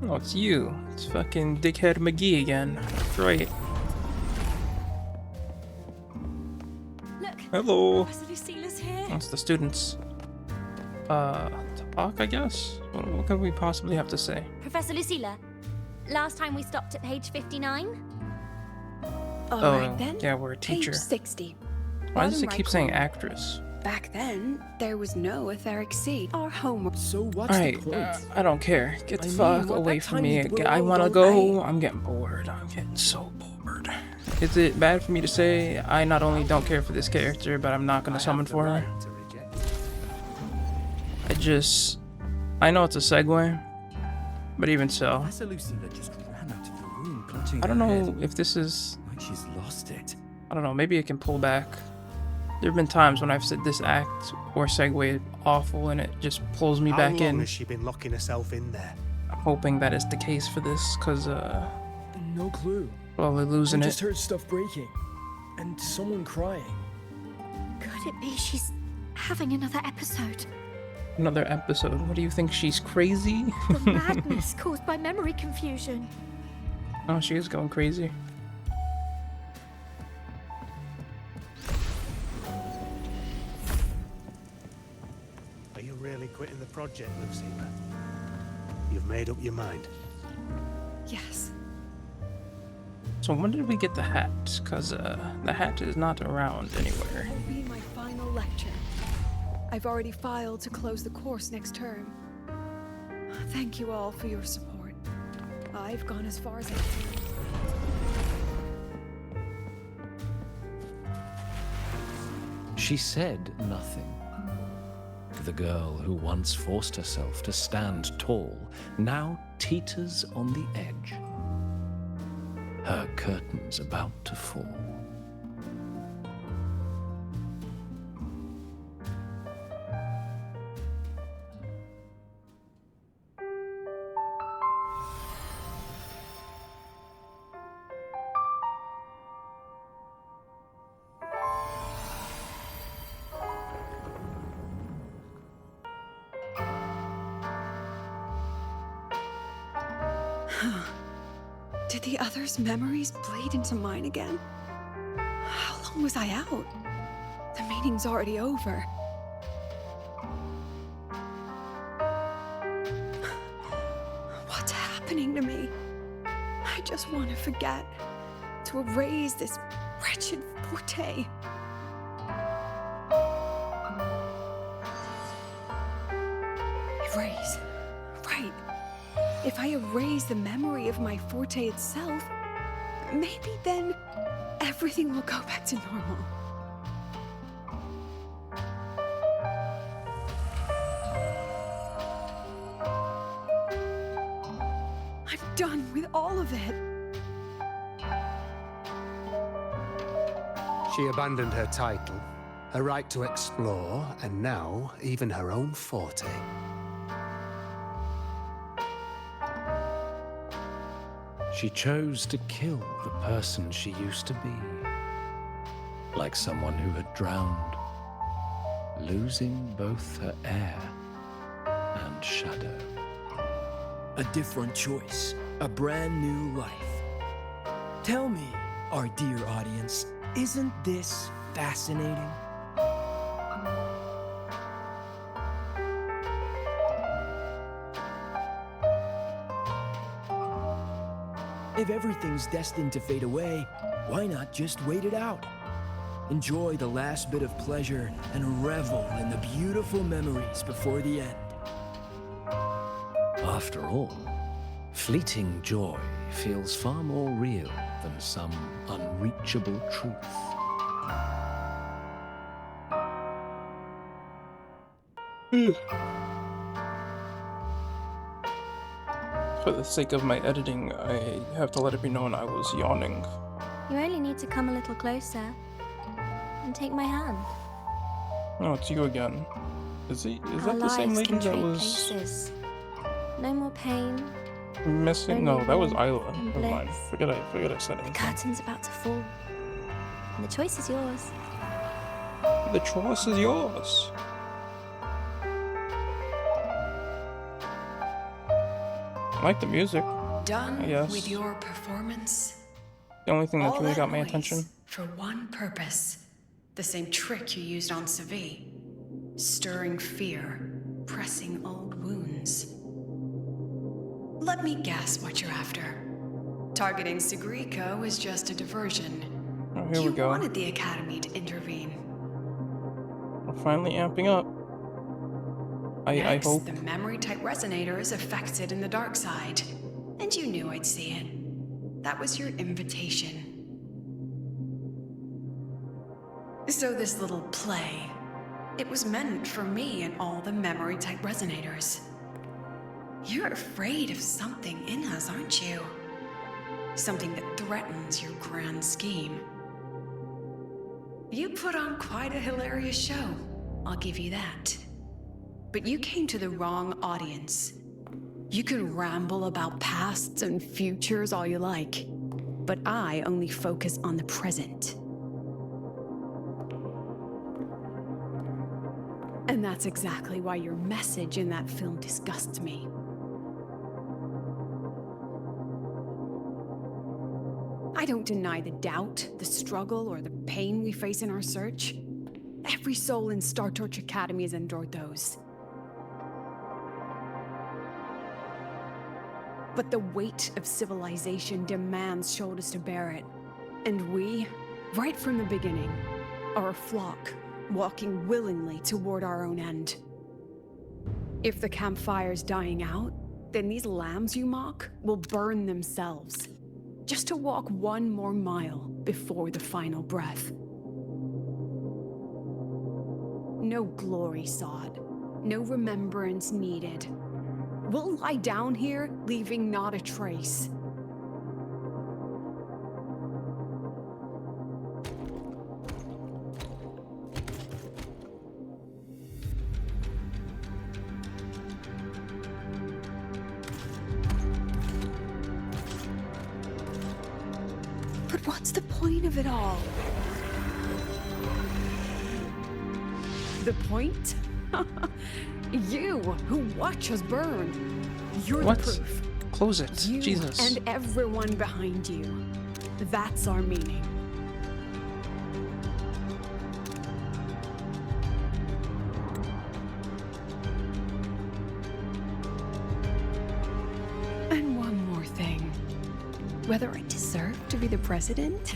Oh, it's you. It's fucking Dickhead McGee again. That's right. Look, Hello. Professor Lucilla's here. That's the students. Talk, I guess? What could we possibly have to say? Professor Lucilla, last time we stopped at page 59? Alright then. Yeah, we're a teacher. Page 60. Why does Bottom it keep right saying corner. actress? Back then, there was no etheric seed. Our homework. So what's Alright, the point? I don't care. Get the I mean, fuck what, away that from me. tiny I little wanna don't go. I'm getting bored. I'm getting so bored. Is it bad for me to say I not only don't care for this character, but I'm not gonna summon for her? I know it's a segue, but even so, Professor Lucilla just ran out of the room, clutching I don't her know head, if this is, like she's lost it. I don't know, maybe it can pull back. There have been times when I've said this act or segue is awful and it just pulls me back How long in. has she been locking herself in there? I'm hoping that is the case for this, cause No clue. well, they're losing I it. just heard stuff breaking, and someone crying. Could it be she's having another episode? Another episode. What do you think? She's crazy? The madness caused by memory confusion. Oh, she is going crazy. Are you really quitting the project, Lucilla? You've made up your mind. Yes. So when did we get the hat? Cause the hat is not around anywhere. Will be my final lecture. I've already filed to close the course next term. Thank you all for your support. I've gone as far as I can. She said nothing. The girl who once forced herself to stand tall now teeters on the edge. Her curtains about to fall. Did the others' memories bleed into mine again? How long was I out? The meeting's already over. What's happening to me? I just want to forget, to erase this wretched forte. Erase. Right. If I erase the memory of my forte itself, maybe then everything will go back to normal. I'm done with all of it. She abandoned her title, her right to explore, and now even her own forte. She chose to kill the person she used to be. Like someone who had drowned, losing both her air and shadow. A different choice. A brand new life. Tell me, our dear audience, isn't this fascinating? If everything's destined to fade away, why not just wait it out? Enjoy the last bit of pleasure and revel in the beautiful memories before the end. After all, fleeting joy feels far more real than some unreachable truth. For the sake of my editing, I have to let it be known I was yawning. You only need to come a little closer and take my hand. Oh, it's you again. Is Our that the same lives lady can that trade was places. No more pain. missing? No, that was Isla. and Never mind. bliss. Forget I said The anything. curtain's about to fall. And the choice is yours. The choice is yours. I like the music. Done Yes. with your performance? The only thing that All really that got my noise attention. for one purpose. The same trick you used on Segue. Stirring fear, pressing old wounds. Let me guess what you're after. Targeting Segriko was just a diversion. Oh, here you we go. wanted the Academy to intervene. We're finally amping up. I Next, hope. the memory-type resonator is affected in the dark side. And you knew I'd see it. That was your invitation. So this little play, it was meant for me and all the memory-type resonators. You're afraid of something in us, aren't you? Something that threatens your grand scheme. You put on quite a hilarious show, I'll give you that. But you came to the wrong audience. You can ramble about pasts and futures all you like, but I only focus on the present. And that's exactly why your message in that film disgusts me. I don't deny the doubt, the struggle, or the pain we face in our search. Every soul in Star Torch Academy has endured those. But the weight of civilization demands shoulders to bear it. And we, right from the beginning, are a flock, walking willingly toward our own end. If the campfire's dying out, then these lambs you mock will burn themselves, just to walk one more mile before the final breath. No glory sought, no remembrance needed. We'll lie down here, leaving not a trace. But what's the point of it all? The point? You, who watch us burn. You're What? the proof. Close it. You Jesus. and everyone behind you. That's our meaning. And one more thing. Whether I deserve to be the president?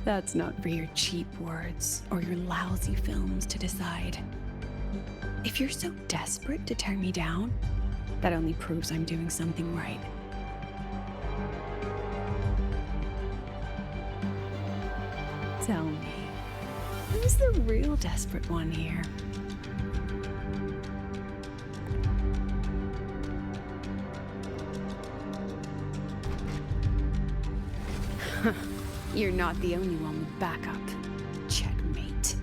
That's not for your cheap words or your lousy films to decide. If you're so desperate to tear me down, that only proves I'm doing something right. Tell me, who's the real desperate one here? You're not the only one with backup. Checkmate.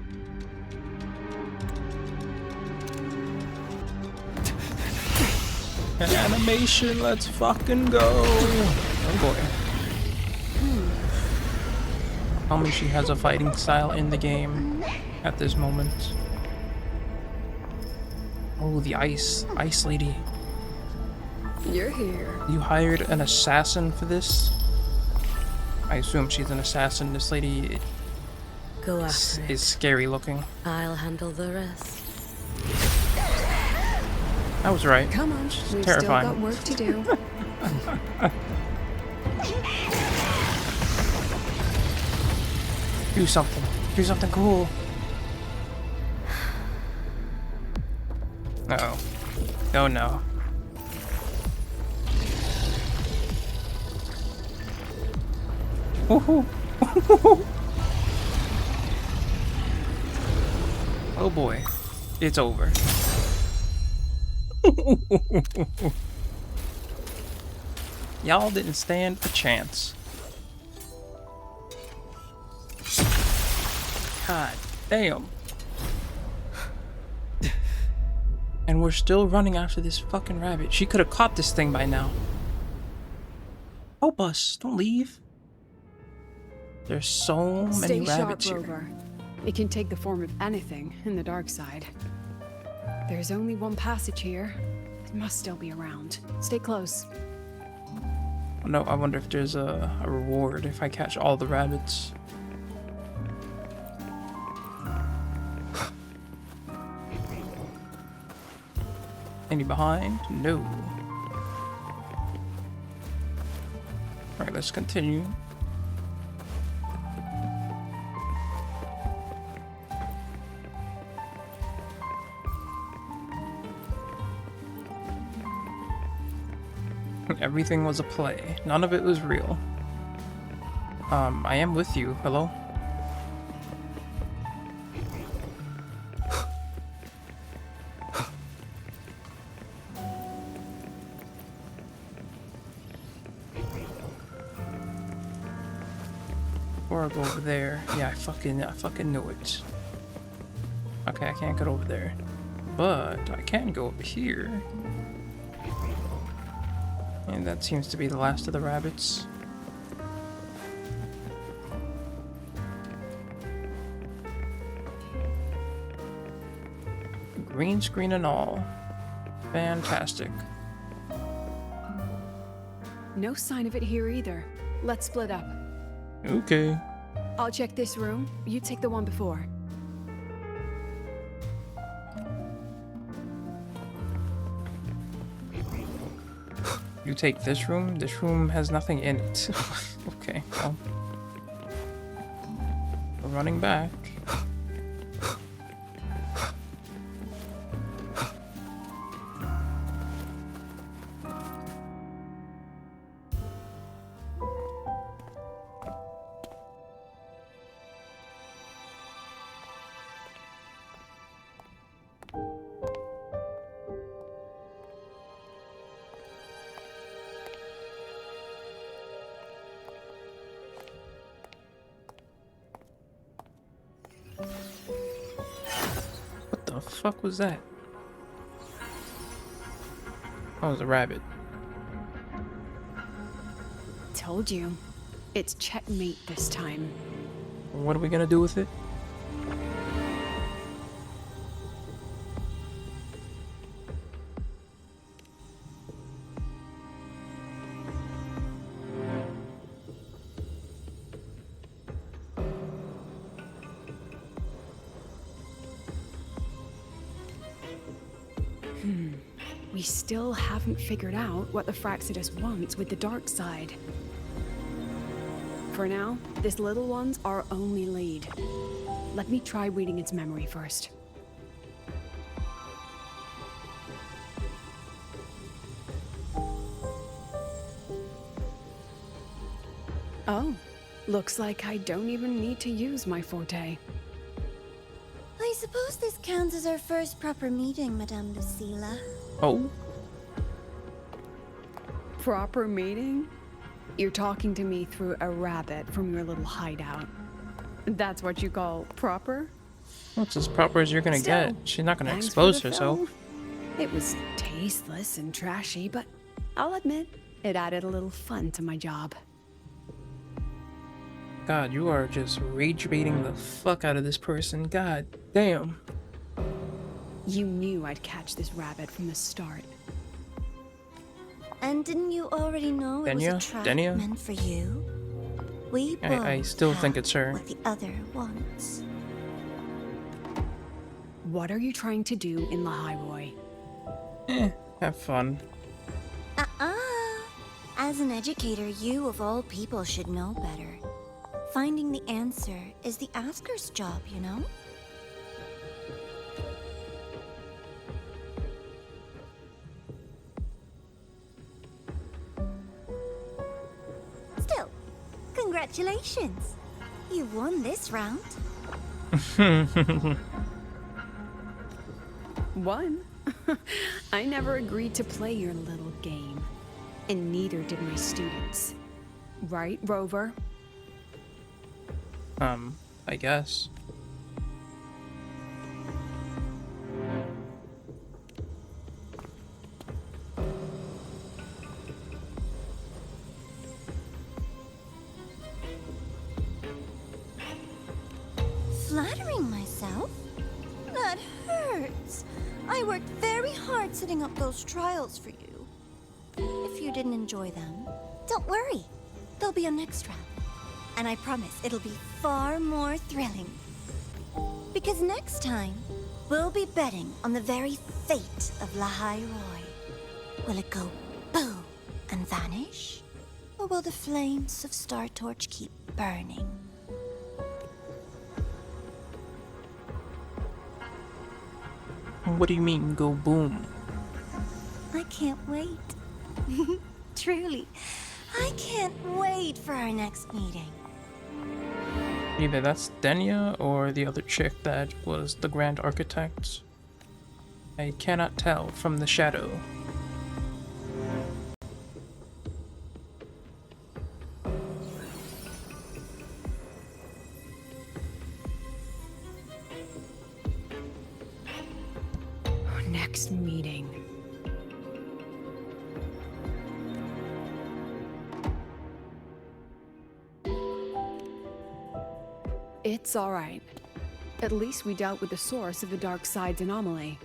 Animation, let's fucking go. Oh boy. Tell me she has a fighting style in the game at this moment. Oh, the ice lady. You're here. You hired an assassin for this? I assume she's an assassin. This lady Go after is it. scary looking. I'll handle the rest. I was right. Come on, She's we've terrifying. still got work to do. Do something. Do something cool. Uh-oh. Oh no. Woohoo! Oh boy. It's over. Y'all didn't stand a chance. God damn. And we're still running after this fucking rabbit. She could have caught this thing by now. Help us. Don't leave. There's so many Stay rabbits sharp, here. Rover. It can take the form of anything in the dark side. There's only one passage here. It must still be around. Stay close. No, I wonder if there's a reward if I catch all the rabbits. Any behind? No. Alright, let's continue. Everything was a play. None of it was real. I am with you. Hello? Before I go over there. Yeah, I fucking knew it. Okay, I can't get over there. But I can go over here. And that seems to be the last of the rabbits. Green screen and all. Fantastic. No sign of it here either. Let's split up. Okay. I'll check this room. You take the one before. You take this room? This room has nothing in it. Okay, well. We're running back. What the fuck was that? Oh, it was a rabbit. Told you. It's checkmate this time. What are we gonna do with it? We still haven't figured out what the Fraxidus wants with the dark side. For now, this little one's our only lead. Let me try reading its memory first. Oh, looks like I don't even need to use my forte. I suppose this counts as our first proper meeting, Madame Lucilla. Oh? Proper meeting? You're talking to me through a rabbit from your little hideout. That's what you call proper? What's as proper as you're gonna Still, get? She's not gonna thanks expose for the herself. film. It was tasteless and trashy, but I'll admit, it added a little fun to my job. God, you are just rage baiting the fuck out of this person. God damn. You knew I'd catch this rabbit from the start. And didn't you already know it was a trap Denia? meant for you? We both I still think have it's her. what the other wants. What are you trying to do in Lahai-Roi? Have fun. As an educator, you of all people should know better. Finding the answer is the asker's job, you know? Still, congratulations. You won this round. One? I never agreed to play your little game. And neither did my students. Right, Rover? I guess. Flattering myself? That hurts. I worked very hard setting up those trials for you. If you didn't enjoy them, don't worry. There'll be a next round. And I promise it'll be far more thrilling. Because next time, we'll be betting on the very fate of Lahai-Roi. Will it go boom and vanish? Or will the flames of Star Torch keep burning? What do you mean, go boom? I can't wait. Truly, I can't wait for our next meeting. Either that's Denya or the other chick that was the Grand Architect. I cannot tell from the shadow. Next meeting. It's all right. At least we dealt with the source of the dark side's anomaly.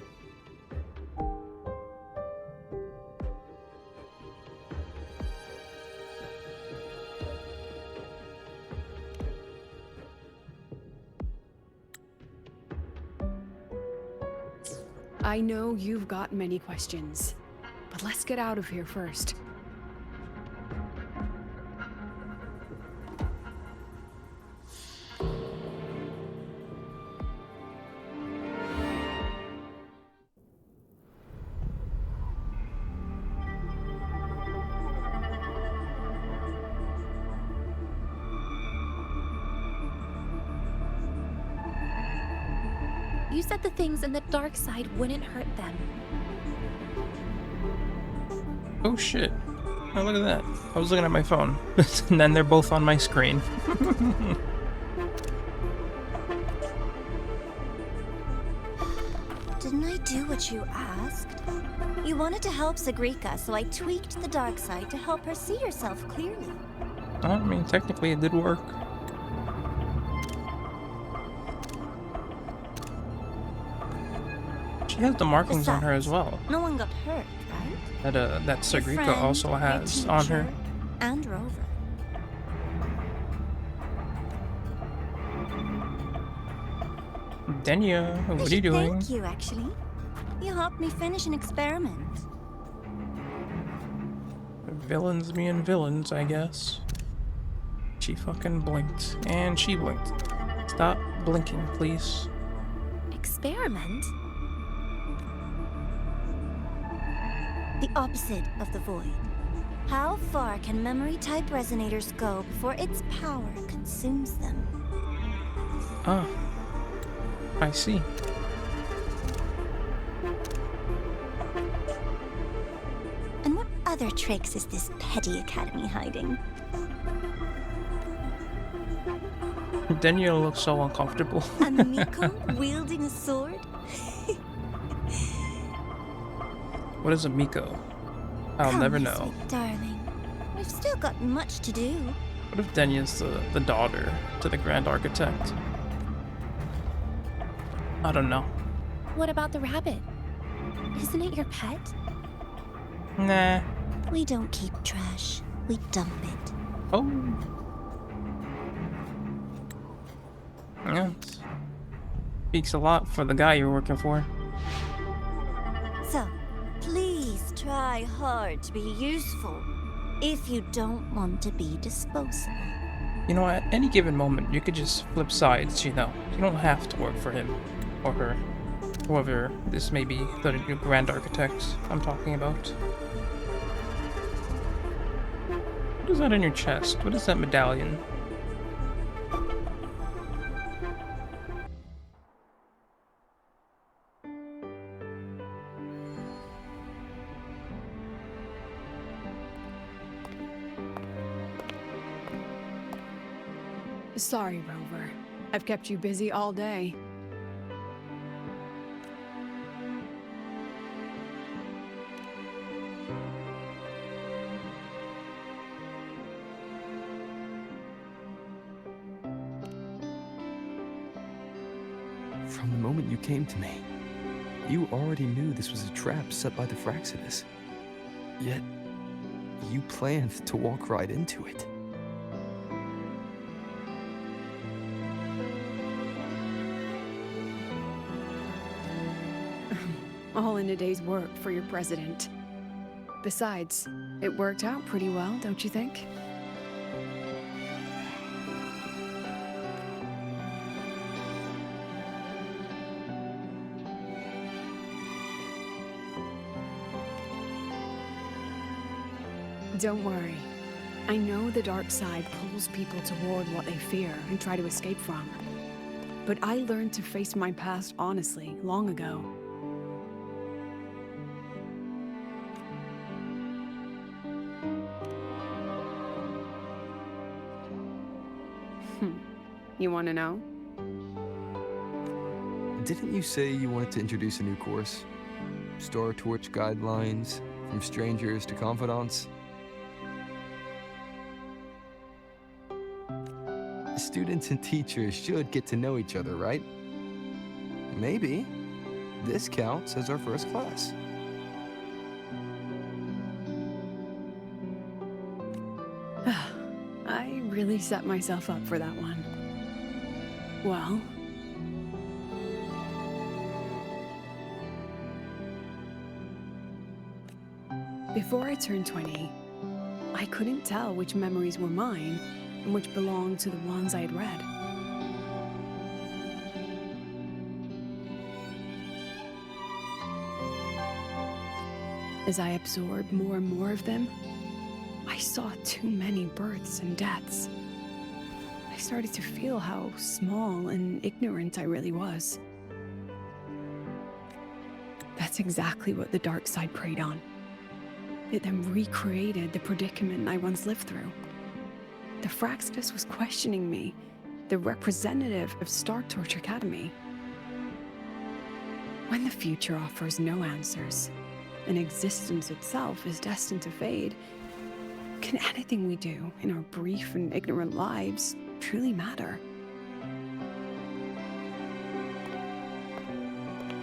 I know you've got many questions, but let's get out of here first. You said the things in the dark side wouldn't hurt them. Oh shit. Oh, look at that. I was looking at my phone. And then they're both on my screen. Didn't I do what you asked? You wanted to help Segrika, so I tweaked the dark side to help her see herself clearly. I mean, technically it did work. She has the markings on her as well. No one got hurt, right? That Your Segrika friend, also your has on her. teacher, and Rover. Denya, what are you doing? Thank you, actually. You helped me finish an experiment. Villains being villains, I guess. She fucking blinked. And she blinked. Stop blinking, please. Experiment? The opposite of the void. How far can memory-type resonators go before its power consumes them? Ah. I see. And what other tricks is this petty academy hiding? Daniel looks so uncomfortable. A Miko wielding a sword? What is a Miko? I'll Come, never my know. sweet darling. We've still got much to do. What if Denya's the daughter to the Grand Architect? I don't know. What about the rabbit? Isn't it your pet? Nah. We don't keep trash. We dump it. Oh. Yeah, speaks a lot for the guy you're working for. So, please try hard to be useful if you don't want to be disposable. You know, at any given moment, you could just flip sides, you know. You don't have to work for him or her. Whoever this may be, the new Grand Architect I'm talking about. What is that in your chest? What is that medallion? Sorry, Rover. I've kept you busy all day. From the moment you came to me, you already knew this was a trap set by the Fraxidus. Yet, you planned to walk right into it. All in a day's work for your president. Besides, it worked out pretty well, don't you think? Don't worry. I know the dark side pulls people toward what they fear and try to escape from. But I learned to face my past honestly long ago. You want to know? Didn't you say you wanted to introduce a new course? Star Torch guidelines, from strangers to confidants? Students and teachers should get to know each other, right? Maybe this counts as our first class. I really set myself up for that one. Well, before I turned 20, I couldn't tell which memories were mine and which belonged to the ones I had read. As I absorbed more and more of them, I saw too many births and deaths. I started to feel how small and ignorant I really was. That's exactly what the dark side preyed on. It then recreated the predicament I once lived through. The Fraxidus was questioning me, the representative of Star Torch Academy. When the future offers no answers, and existence itself is destined to fade, can anything we do in our brief and ignorant lives truly matter?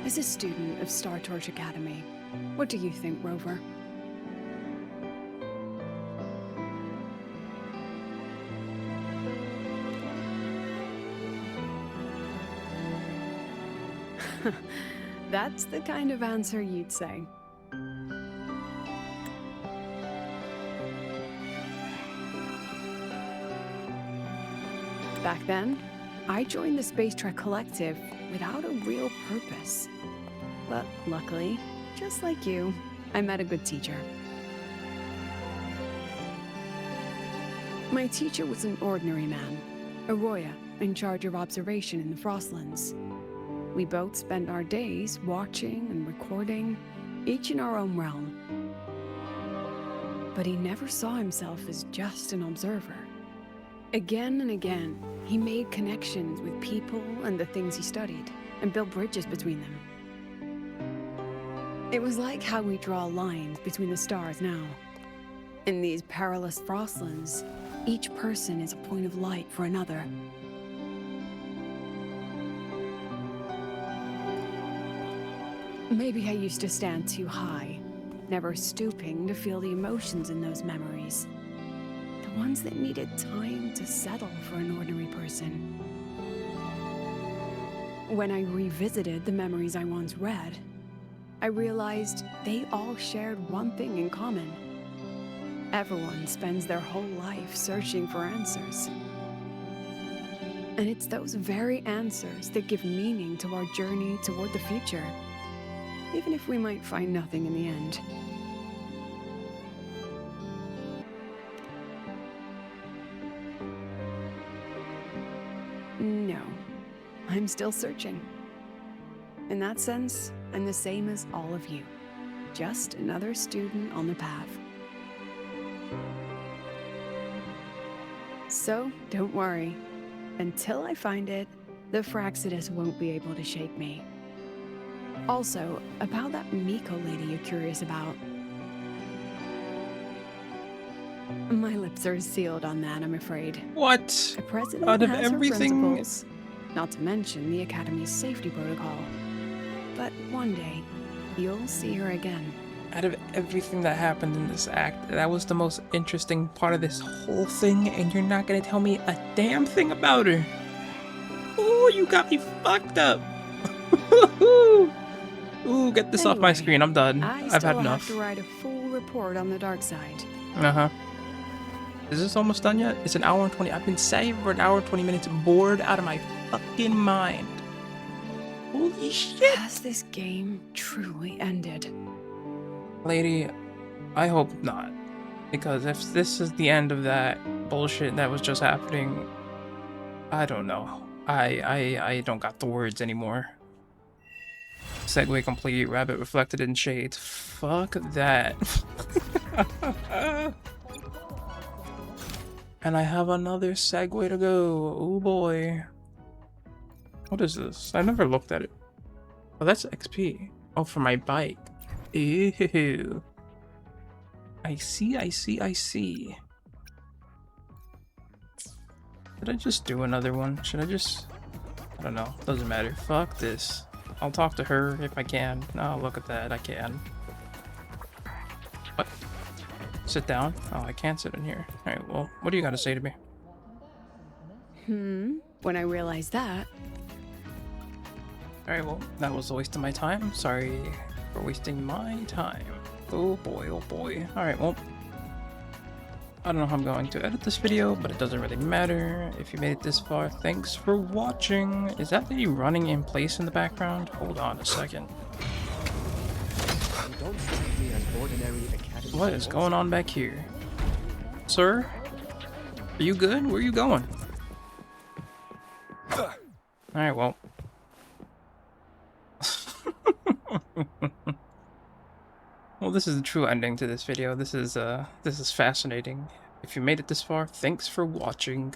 As a student of Star Torch Academy, what do you think, Rover? That's the kind of answer you'd say. Back then, I joined the Space Trek Collective without a real purpose. But luckily, just like you, I met a good teacher. My teacher was an ordinary man, a Roya in charge of observation in the Frostlands. We both spent our days watching and recording, each in our own realm. But he never saw himself as just an observer. Again and again, he made connections with people and the things he studied, and built bridges between them. It was like how we draw lines between the stars now. In these perilous Frostlands, each person is a point of light for another. Maybe I used to stand too high, never stooping to feel the emotions in those memories. The ones that needed time to settle for an ordinary person. When I revisited the memories I once read, I realized they all shared one thing in common. Everyone spends their whole life searching for answers. And it's those very answers that give meaning to our journey toward the future, even if we might find nothing in the end. No, I'm still searching. In that sense, I'm the same as all of you. Just another student on the path. So, don't worry. Until I find it, the Fraxidus won't be able to shake me. Also, about that Miko lady you're curious about. My lips are sealed on that, I'm afraid. What? A president Out of has her everything? principles, not to mention the Academy's safety protocol. But one day, you'll see her again. Out of everything that happened in this act, that was the most interesting part of this whole thing, and you're not gonna tell me a damn thing about her. Ooh, you got me fucked up. Ooh, get this off my screen. I'm done. I've had enough. I still have to write a full report on the dark side. Uh-huh. Is this almost done yet? It's an hour and 20. I've been saved for an hour and 20 minutes, bored out of my fucking mind. Holy shit! Has this game truly ended? Lady, I hope not. Because if this is the end of that bullshit that was just happening, I don't know. I don't got the words anymore. Segue complete, rabbit reflected in shades. Fuck that. And I have another segue to go. Oh boy. What is this? I never looked at it. Oh, that's XP. Oh, for my bike. Ew. I see. Should I just do another one? Should I just... I don't know. Doesn't matter. Fuck this. I'll talk to her if I can. Oh, look at that. I can. What? Sit down? Oh, I can't sit in here. Alright, well, what do you gotta say to me? When I realized that... Alright, well, that was a waste of my time. Sorry for wasting my time. Oh boy, oh boy. Alright, well, I don't know how I'm going to edit this video, but it doesn't really matter. If you made it this far, thanks for watching. Is that lady running in place in the background? Hold on a second. What is going on back here? Sir? Are you good? Where are you going? Alright, well. Well, this is the true ending to this video. This is fascinating. If you made it this far, thanks for watching.